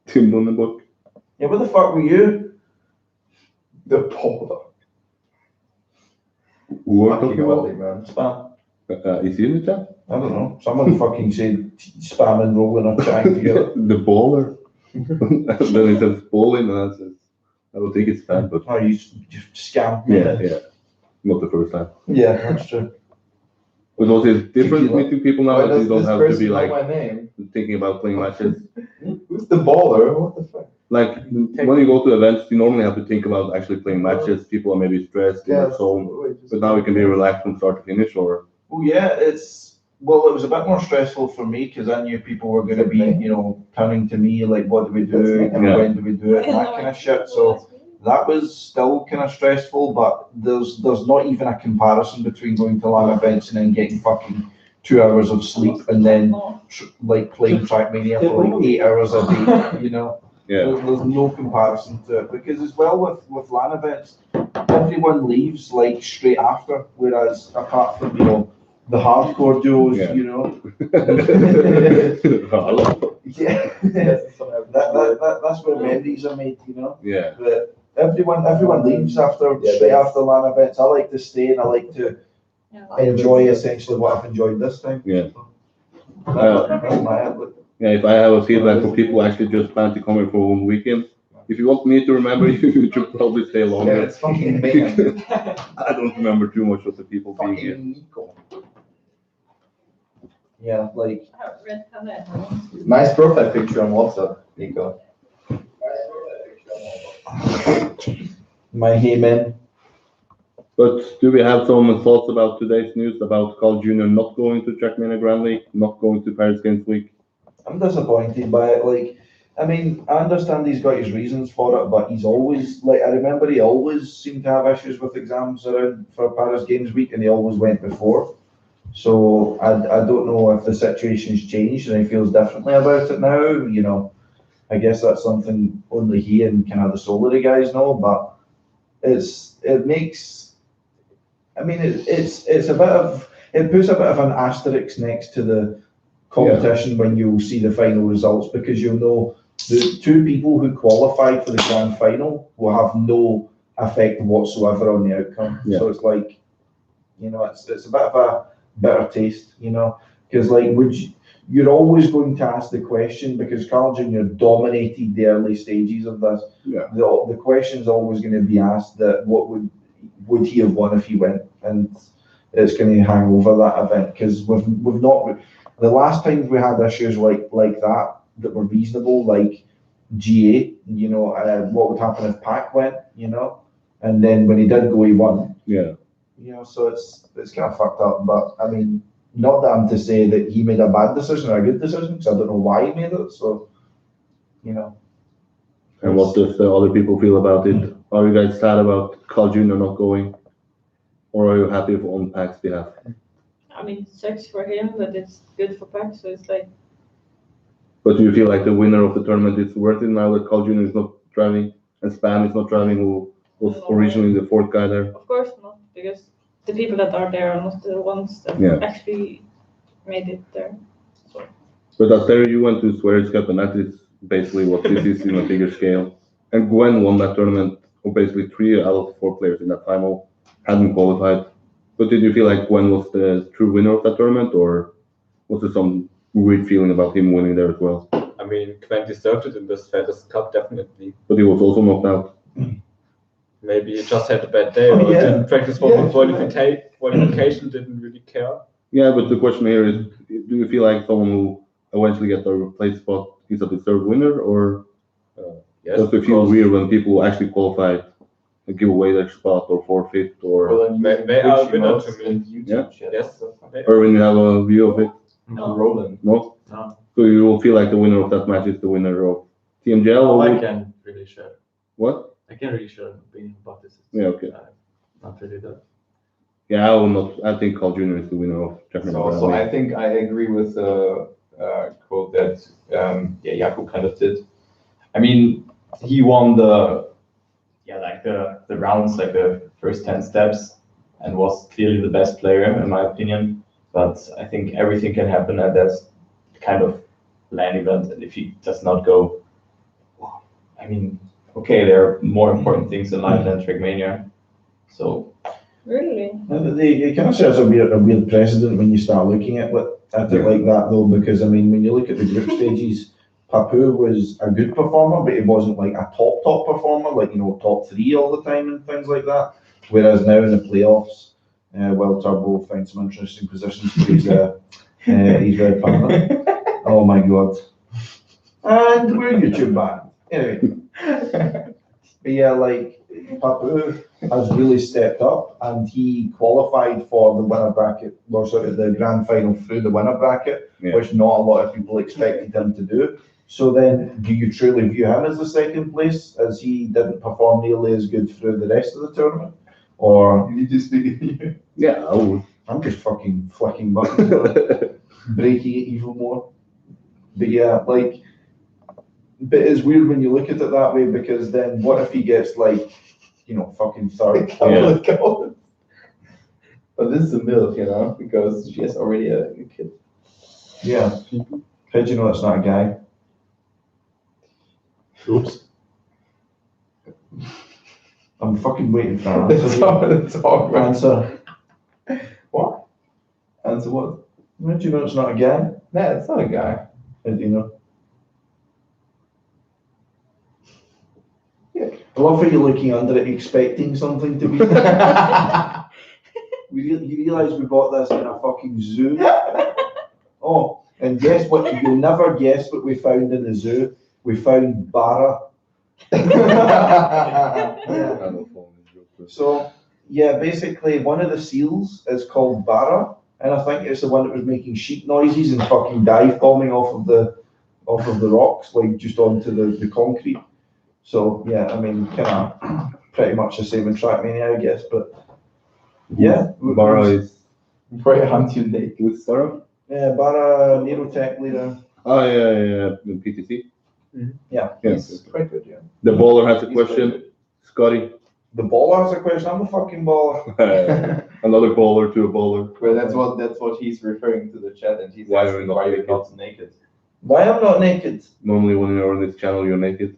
Tim Lundenbuck. Yeah, what the fuck were you? The baller. Who we're Fucking talking about? Ollie, man. Spam. Is he in the chat? I don't know. Someone fucking said spam and rolling or chatting together. The baller. Then it says balling and I says, I don't think it's spam, but Oh, you just scam me. yeah. Not the first time. Yeah, that's true. But what is different Tequila. meeting people now Why is you does don't this have to person be know like my name? thinking about playing matches. Who's the baller? What the fuck? Like when you go to events, you normally have to think about actually playing matches. People are maybe stressed in their zone, but now we can be relaxed from start to finish. Or Well, yeah, it was a bit more stressful for me because I knew people were going to be, you know, turning to me like, what do we do, and Yeah. when do we do it, and that kind of shit. So that was still kind of stressful, but there's not even a comparison between going to LAN events and then getting fucking 2 hours of sleep and then like playing Trackmania for like 8 hours a day, you know. yeah, There's no comparison to it because as well with LAN events, everyone leaves like straight after, whereas apart from, you know, the hardcore duos, Yeah. you know. Hello. Yeah. That's where memories are made, you know. Yeah, But everyone leaves straight after LAN events. I like to stay and I like to enjoy essentially what I've enjoyed this time. Yeah. That's my outlook. yeah. If I have a feedback for people who actually just plan to come here for one weekend, if you want me to remember you, you should probably stay Yeah, longer. it's fucking mayhem. I don't remember too much of the people being here. Fucking Nico. Yeah, like Red color. Nice profile picture on WhatsApp, Nico. my Heyman. But do we have some thoughts about today's news about Carl Jr. not going to Trackmania Grand League, not going to Paris Games Week? I'm disappointed by it. Like, I mean, I understand he's got his reasons for it, but he's always like, I remember he always seemed to have issues with exams around for Paris Games Week, and he always went before. So I don't know if the situation's changed and he feels differently about it now. You know, I guess that's something only he and kind of the Solary guys know. But it makes, I mean, it's a bit of, it puts a bit of an asterisk next to the competition when you see the final results, because you'll know the two people who qualified for the grand final will have no effect whatsoever on the outcome. Yeah. So it's like, you know, it's a bit of a bitter taste, you know, because like you're always going to ask the question, because Carl Jr. dominated the early stages of this. Yeah. The question is always going to be asked that what would he have won if he went, and it's going to hang over that event, because we've not, the last time we had issues like that were reasonable, like GA, you know, what would happen if Pac went, you know, and then when he did go, he won. Yeah. You know, so it's kind of fucked up. But I mean, not that I'm to say that he made a bad decision or a good decision, because I don't know why he made it. So, you know. And what does the other people feel about it? Are you guys sad about Carl Jr. not going? Or are you happy on Pac's behalf? I mean, it sucks for him, but it's good for Pac, so it's like, But do you feel like the winner of the tournament is worth it now that Carl Jr. is not driving and Spam is not driving, who was originally the fourth guy there? of course not, because the people that are there are not the ones that actually made it there. But after you went to Swears Cup, and that is basically what this is in a bigger scale. And Gwen won that tournament, or basically 3 out of 4 players in that final hadn't qualified. But did you feel like Gwen was the true winner of that tournament, or was there some weird feeling about him winning there as well? I mean, Gwen deserved it in this Feathers Cup, definitely. But he was also knocked out. Maybe he just had a bad day, or didn't practice for qualification, didn't really care. Yeah, but the question here is, do you feel like someone who eventually gets a replaced spot is a deserved winner, or Yes, does it feel weird when people actually qualify and give away their spot or forfeit, or they are a winner to me. Yeah. Yes. or when you have a view of it? No. Roland. No? No. So you will feel like the winner of that match is the winner of TMGL? No, or I can't really share. What? I can't really share an opinion about this. Yeah, okay. Not really that. Yeah, I will not. I think Carl Jr. is the winner of Trackmania. So I think I agree with the quote that Jakub kind of did. I mean, he won the rounds, like the first 10 steps, and was clearly the best player in my opinion. But I think everything can happen at that kind of LAN event, and if he does not go, I mean, okay, there are more important things in life than Trackmania. So Really? It kind of serves a weird precedent when you start looking at it like that, though, because I mean, when you look at the group stages, Papu was a good performer, but he wasn't like a top performer, like, you know, top 3 all the time and things like that. Whereas now in the playoffs, Wild Turbo finds some interesting positions for his red panda. Oh my god! And we're YouTube banned. Anyway, but yeah, like Papu has really stepped up, and he qualified for the winner bracket, or sort of the grand final through the winner bracket, which not a lot of people expected him to do. So then, do you truly view him as the second place, as he didn't perform nearly as good through the rest of the tournament? Or you need to speak in here. Yeah, I would. I'm just fucking flicking buttons, breaking it even more. But yeah, like, but it's weird when you look at it that way, because then what if he gets like, you know, fucking third? But this is a MILF, you know, because she has already a kid. Yeah. How do you know it's not a guy? Oops. I'm fucking waiting for an answer. That's all right. Answer. What? Answer what? How do you know it's not a guy? Nah, it's not a guy. How do you know? I love how you're looking under it, expecting something to be. You realise we bought this in a fucking zoo? Oh, and guess what? You'll never guess what we found in the zoo. We found Bara. Yeah. So, yeah, basically, one of the seals is called Bara, and I think it's the one that was making sheep noises and fucking dive bombing off of the rocks, like just onto the concrete. So, yeah, I mean, kind of pretty much the same in Trackmania, I guess, but yeah. Bara is Where hunt you naked. with Bara? Yeah, Bara, Neurotech leader. Oh, yeah, the PTC. Yeah, Yes. he's quite good, yeah. The bowler has a He's very question. Scottie. The baller has a question. I'm a fucking baller. Another bowler to a bowler. Well, that's what he's referring to the chat, and he's Why asking you're not why you're naked. not naked. Why I'm not naked? Normally when you're on this channel, you're naked.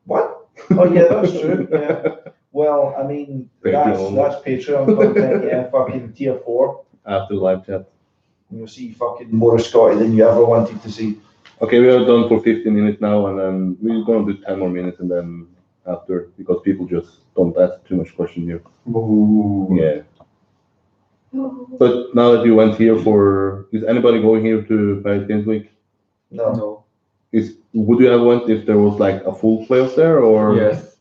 What? Oh yeah, that's true. Yeah. Well, I mean, Patreon. that's Patreon content. Yeah, fucking tier 4. After the live chat. And you'll see fucking more of Scottie than you ever wanted to see. Okay, we are done for 15 minutes now, and then we're gonna do 10 more minutes, and then after, because people just don't ask too much question here. Ooh. Yeah. But now that you went here is anybody going here to Paris Games Week? No. No. Would you have went if there was like a full playoff there, or? Yes.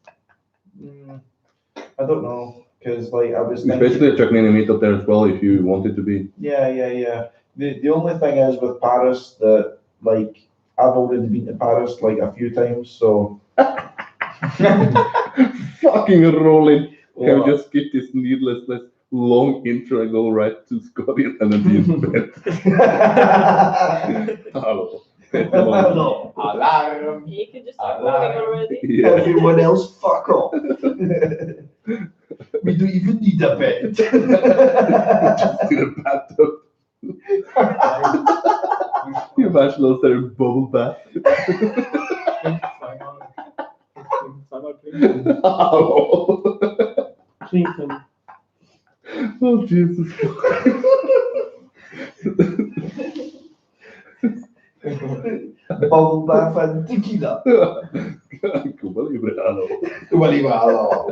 I don't know, because like I was It's thinking. basically a Trackmania meetup there as well if you wanted to be. Yeah. The only thing is with Paris that like I've already been to Paris like a few times, so. Fucking rolling. Can Yeah. we just skip this needless long intro and go right to Scottie and then the event? Hello. No. Alarm. You could just start moving already. Yeah. Everyone else, fuck off. We don't even need a bed. Just in a bathtub. You imagine those there in bubble bath. Hello. Clinton. Oh Jesus. Bubble bath and tequila. Cuba Libre, hello. Hello.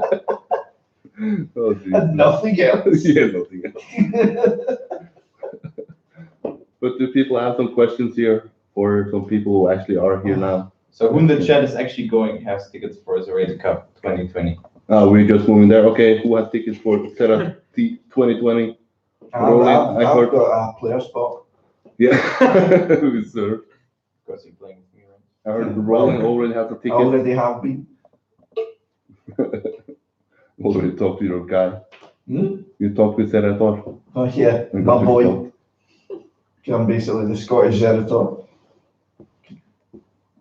Oh Jesus. And nothing else. Yeah, nothing else. But do people have some questions here for some people who actually are here now? So who in the chat is actually going has tickets for the Zerator Cup 2020? We're just moving there. Okay, who has tickets for Serra 2020? I've got a player spot. Yeah, we serve. Of course, you're playing with me, right? I heard Rolling already has a I ticket. already have been. Already talked to your guy. Hmm? You talked with Senator. Oh yeah, And my got boy. your I'm basically the Scottish Zerator.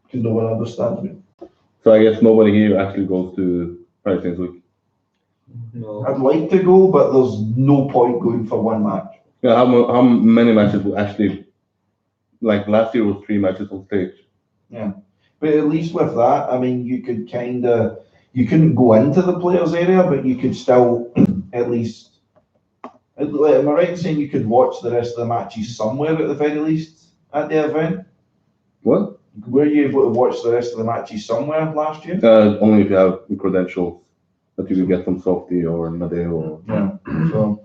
Because no one understands me. So I guess nobody here actually goes to Paris Games Week. No. I'd like to go, but there's no point going for one match. Yeah, how many matches will actually, like last year was 3 matches on stage. But at least with that, I mean, you could you couldn't go into the players area, but you could still at least, am I right in saying you could watch the rest of the matches somewhere at the very least at the event? What? Were you able to watch the rest of the matches somewhere last year? Only if you have the credentials that you can get from Softy or Nadeo or. Yeah. So,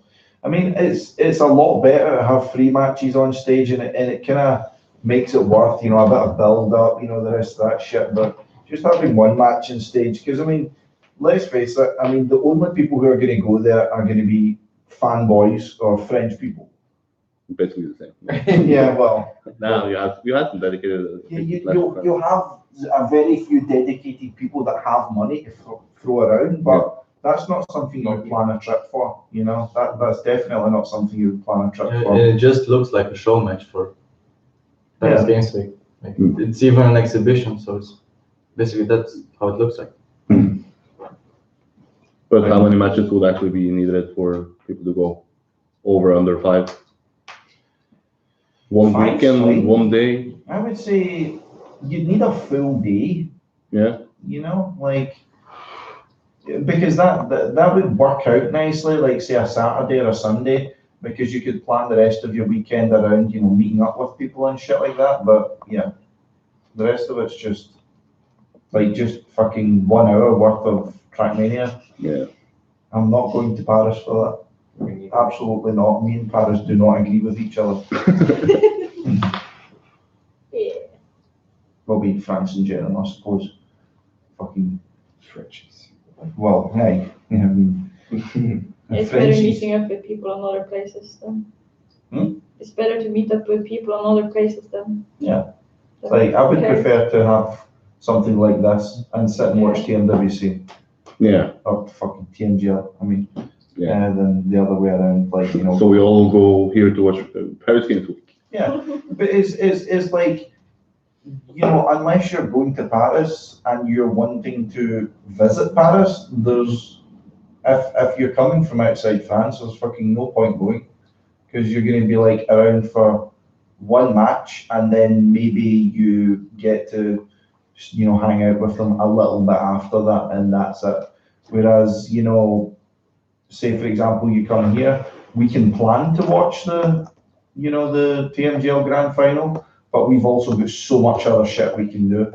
I mean, it's a lot better to have 3 matches on stage, and it kind of makes it worth, a bit of build up, the rest of that shit. But just having 1 match on stage, because I mean, let's face it, I mean, the only people who are going to go there are going to be fanboys or French people. Basically the same. Yeah, well, Now you have some dedicated. you'll have a very few dedicated people that have money to throw around, but that's not something you would plan a trip for. That's definitely not something you would plan a trip for. It just looks like a show match for Paris Games Week. Like, it's even an exhibition, so it's basically that's how it looks like. But how many matches would actually be needed for people to go over under 5? One 5's weekend, fine. 1 day. I would say you'd need a full day. Yeah. Because that would work out nicely, like say a Saturday or a Sunday, because you could plan the rest of your weekend around, meeting up with people and shit like that. But yeah, the rest of it's just fucking 1 hour worth of Trackmania. Yeah. I'm not going to Paris for that. Absolutely not. Me and Paris do not agree with each other. Yeah. Well, be France in general, I suppose. Fucking, Frenchies. well, hey, I mean, It's better meeting up with people on other places then. It's better to meet up with people on other places then. Yeah. Like, I would Okay. prefer to have something like this and sit and watch TMWC Yeah. or fucking TMGL, I mean, Yeah. than the other way around, like, you know. So we all go here to watch Paris Games Week. Yeah, but it's like, you know, unless you're going to Paris and you're wanting to visit Paris, there's, if you're coming from outside France, there's fucking no point going, because you're going to be like around for one match and then maybe you get to, you know, hang out with them a little bit after that and that's it. Whereas, you know, say for example you come here, we can plan to watch the, you know, the TMGL Grand Final, but we've also got so much other shit we can do.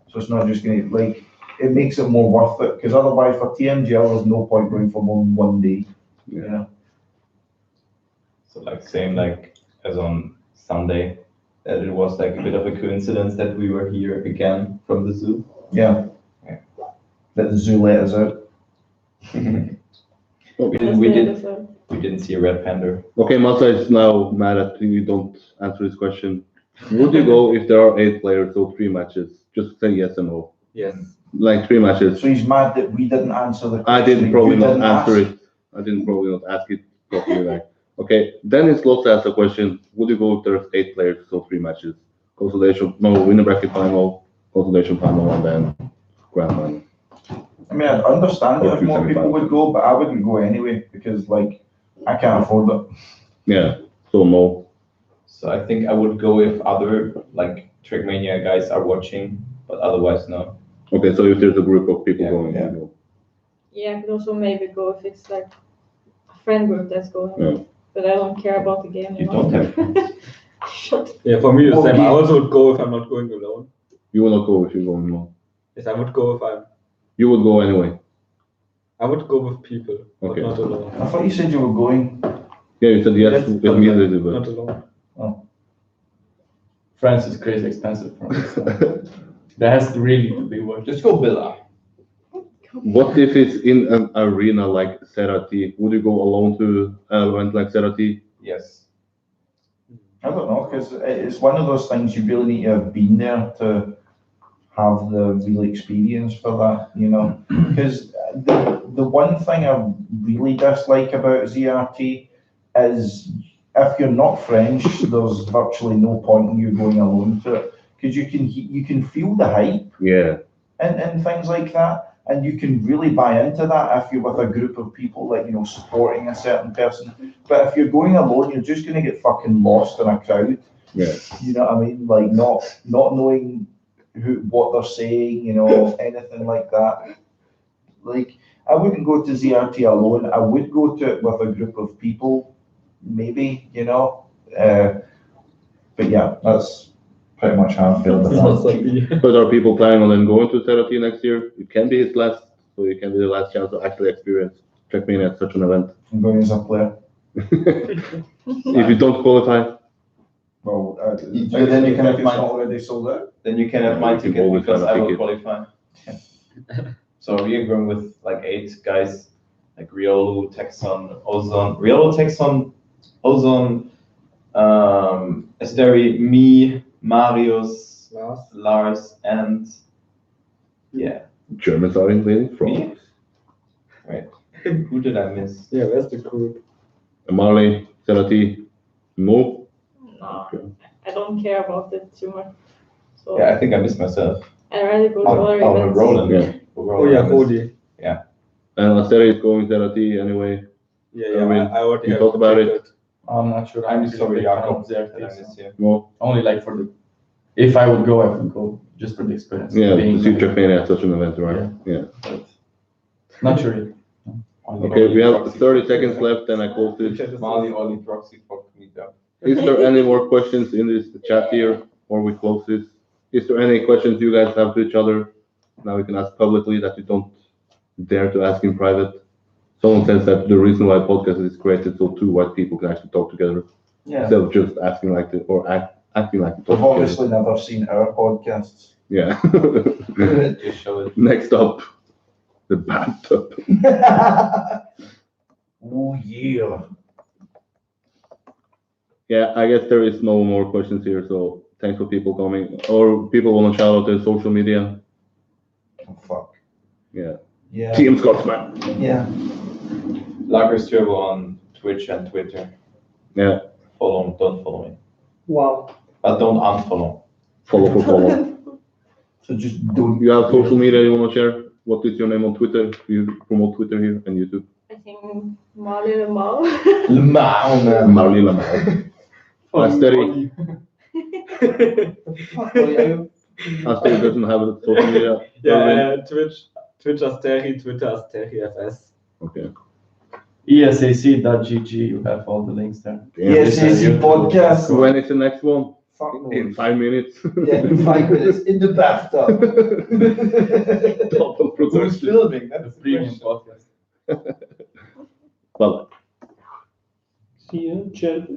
So it's not just going to, like, it makes it more worth it, because otherwise for TMGL there's no point going for more than one day. Yeah. You know? So like same like as on Sunday, that it was like a bit of a coincidence that we were here again from the zoo. Yeah. Yeah. That the zoo let us out. We didn't see a red panda. Okay, Masa is now mad at you don't answer this question. Would you go if there are 8 players, so 3 matches? Just say yes or no. Yes. Like 3 matches. So he's mad that we didn't answer the question. I didn't probably You not didn't answer ask. it. I didn't probably not ask it properly. Like, okay, then it's Lots ask a question. Would you go if there's 8 players, so 3 matches? Consolation, no, winner bracket final, consolation final, and then grand final. I mean, I'd understand it Or if more people 275. would go, but I wouldn't go anyway, because, like, I can't afford it. Yeah, so no. So I think I would go if other like Trackmania guys are watching, but otherwise no. Okay, so if there's a group of people Yeah, going, yeah. you go. Yeah, I could also maybe go if it's like a friend group that's going. Yeah. But I don't care about the game. You don't have Shut. Yeah, for me the Oh, same. yeah. I also would go if I'm not going alone. You will not go if you're going no. Yes, I would go if I'm. You would go anyway. I would go with people, Okay. but not alone. I thought you said you were going. Yeah, you said yes Yes, with but me like, later, not but alone. France is crazy expensive. There has to really to be worth. Just go Villa. what if it's in an arena like Serati? Would you go alone to an event like Serati? yes. I don't know, because it's one of those things you really need to have been there to have the real experience for that, you know. Because the one thing I really dislike about ZRT is if you're not French, there's virtually no point in you going alone to it, because you can feel the hype Yeah. and things like that, and you can really buy into that if you're with a group of people, like, you know, supporting a certain person. But if you're going alone, you're just going to get fucking lost in a crowd. Yeah. You know what I mean? Like not knowing what they're saying, you know, anything like that. Like, I wouldn't go to ZRT alone. I would go to it with a group of people, maybe, you know. But yeah, that's pretty much how I feel about that. But are people planning on then going to Serati next year? It can be his last, so it can be the last chance to actually experience Trackmania at such an event. I'm going as a player. If you don't qualify, Well, then you can have it's mine. not already sold out. Then you can have Yeah, my you can ticket always because have a I will ticket. qualify. So we are going with like 8 guys, like Riolo, Texon, Ozone. Riolo, Texon, Ozone, Esteri, me, Marius, Lars, and yeah. Germans are including from Me? Wait, who did I miss? Yeah, where's the group? Marley, Serati, no. No, Okay. I don't care about it too much. So Yeah, I think I missed myself. I'd rather go to other Oh, events. Roland. Yeah. Oh yeah, I missed. Hodi. And Asteri is going Serati anyway. Yeah, I mean, I already you have talked about it. ticket. I'm not sure. I'm I'm just sorry, a big fan Jakob, of that I ZRT. missed you. No. Only like for the. If I would go, I would go just for the experience. Yeah, Being to see there. Trackmania at such an event, right? Yeah. Not sure yet. Okay, we have 30 seconds left, and I close this. Mali, Oli, Proxy, fuck me up. Is there any more questions in this chat here, or we close this? Is there any questions you guys have to each other? Now we can ask publicly that you don't dare to ask in private. Someone says that the reason why podcast is created so 2 white people can actually talk together Yeah. instead of just asking like this or acting like it I've was obviously never seen our podcasts. Yeah. Just show it. Next up, the bathtub. Oh yeah. Yeah, I guess there is no more questions here, so thanks for people coming. Or people want to shout out their social media. Oh fuck. Yeah. Yeah. Team Scotsman. Yeah. Lagers Turbo on Twitch and Twitter. Yeah. Follow, don't follow me. Wow. But don't unfollow. Follow for follow. So just don't. You have social media you want to share? What is your name on Twitter? You promote Twitter here and YouTube. I think Marley the Mall. Marley Lamar. Asteri. Asteri doesn't have a social media. Yeah, Twitch Asteri, Twitter Asteri FS. Okay. ESAC.gg, you have all the links there. Yes, AC podcast. When is the next one? Fuck In no. 5 minutes. Yeah, in 5 minutes in the bathtub. Total Who's production. filming? That's the premium podcast. Well. See you, Chad.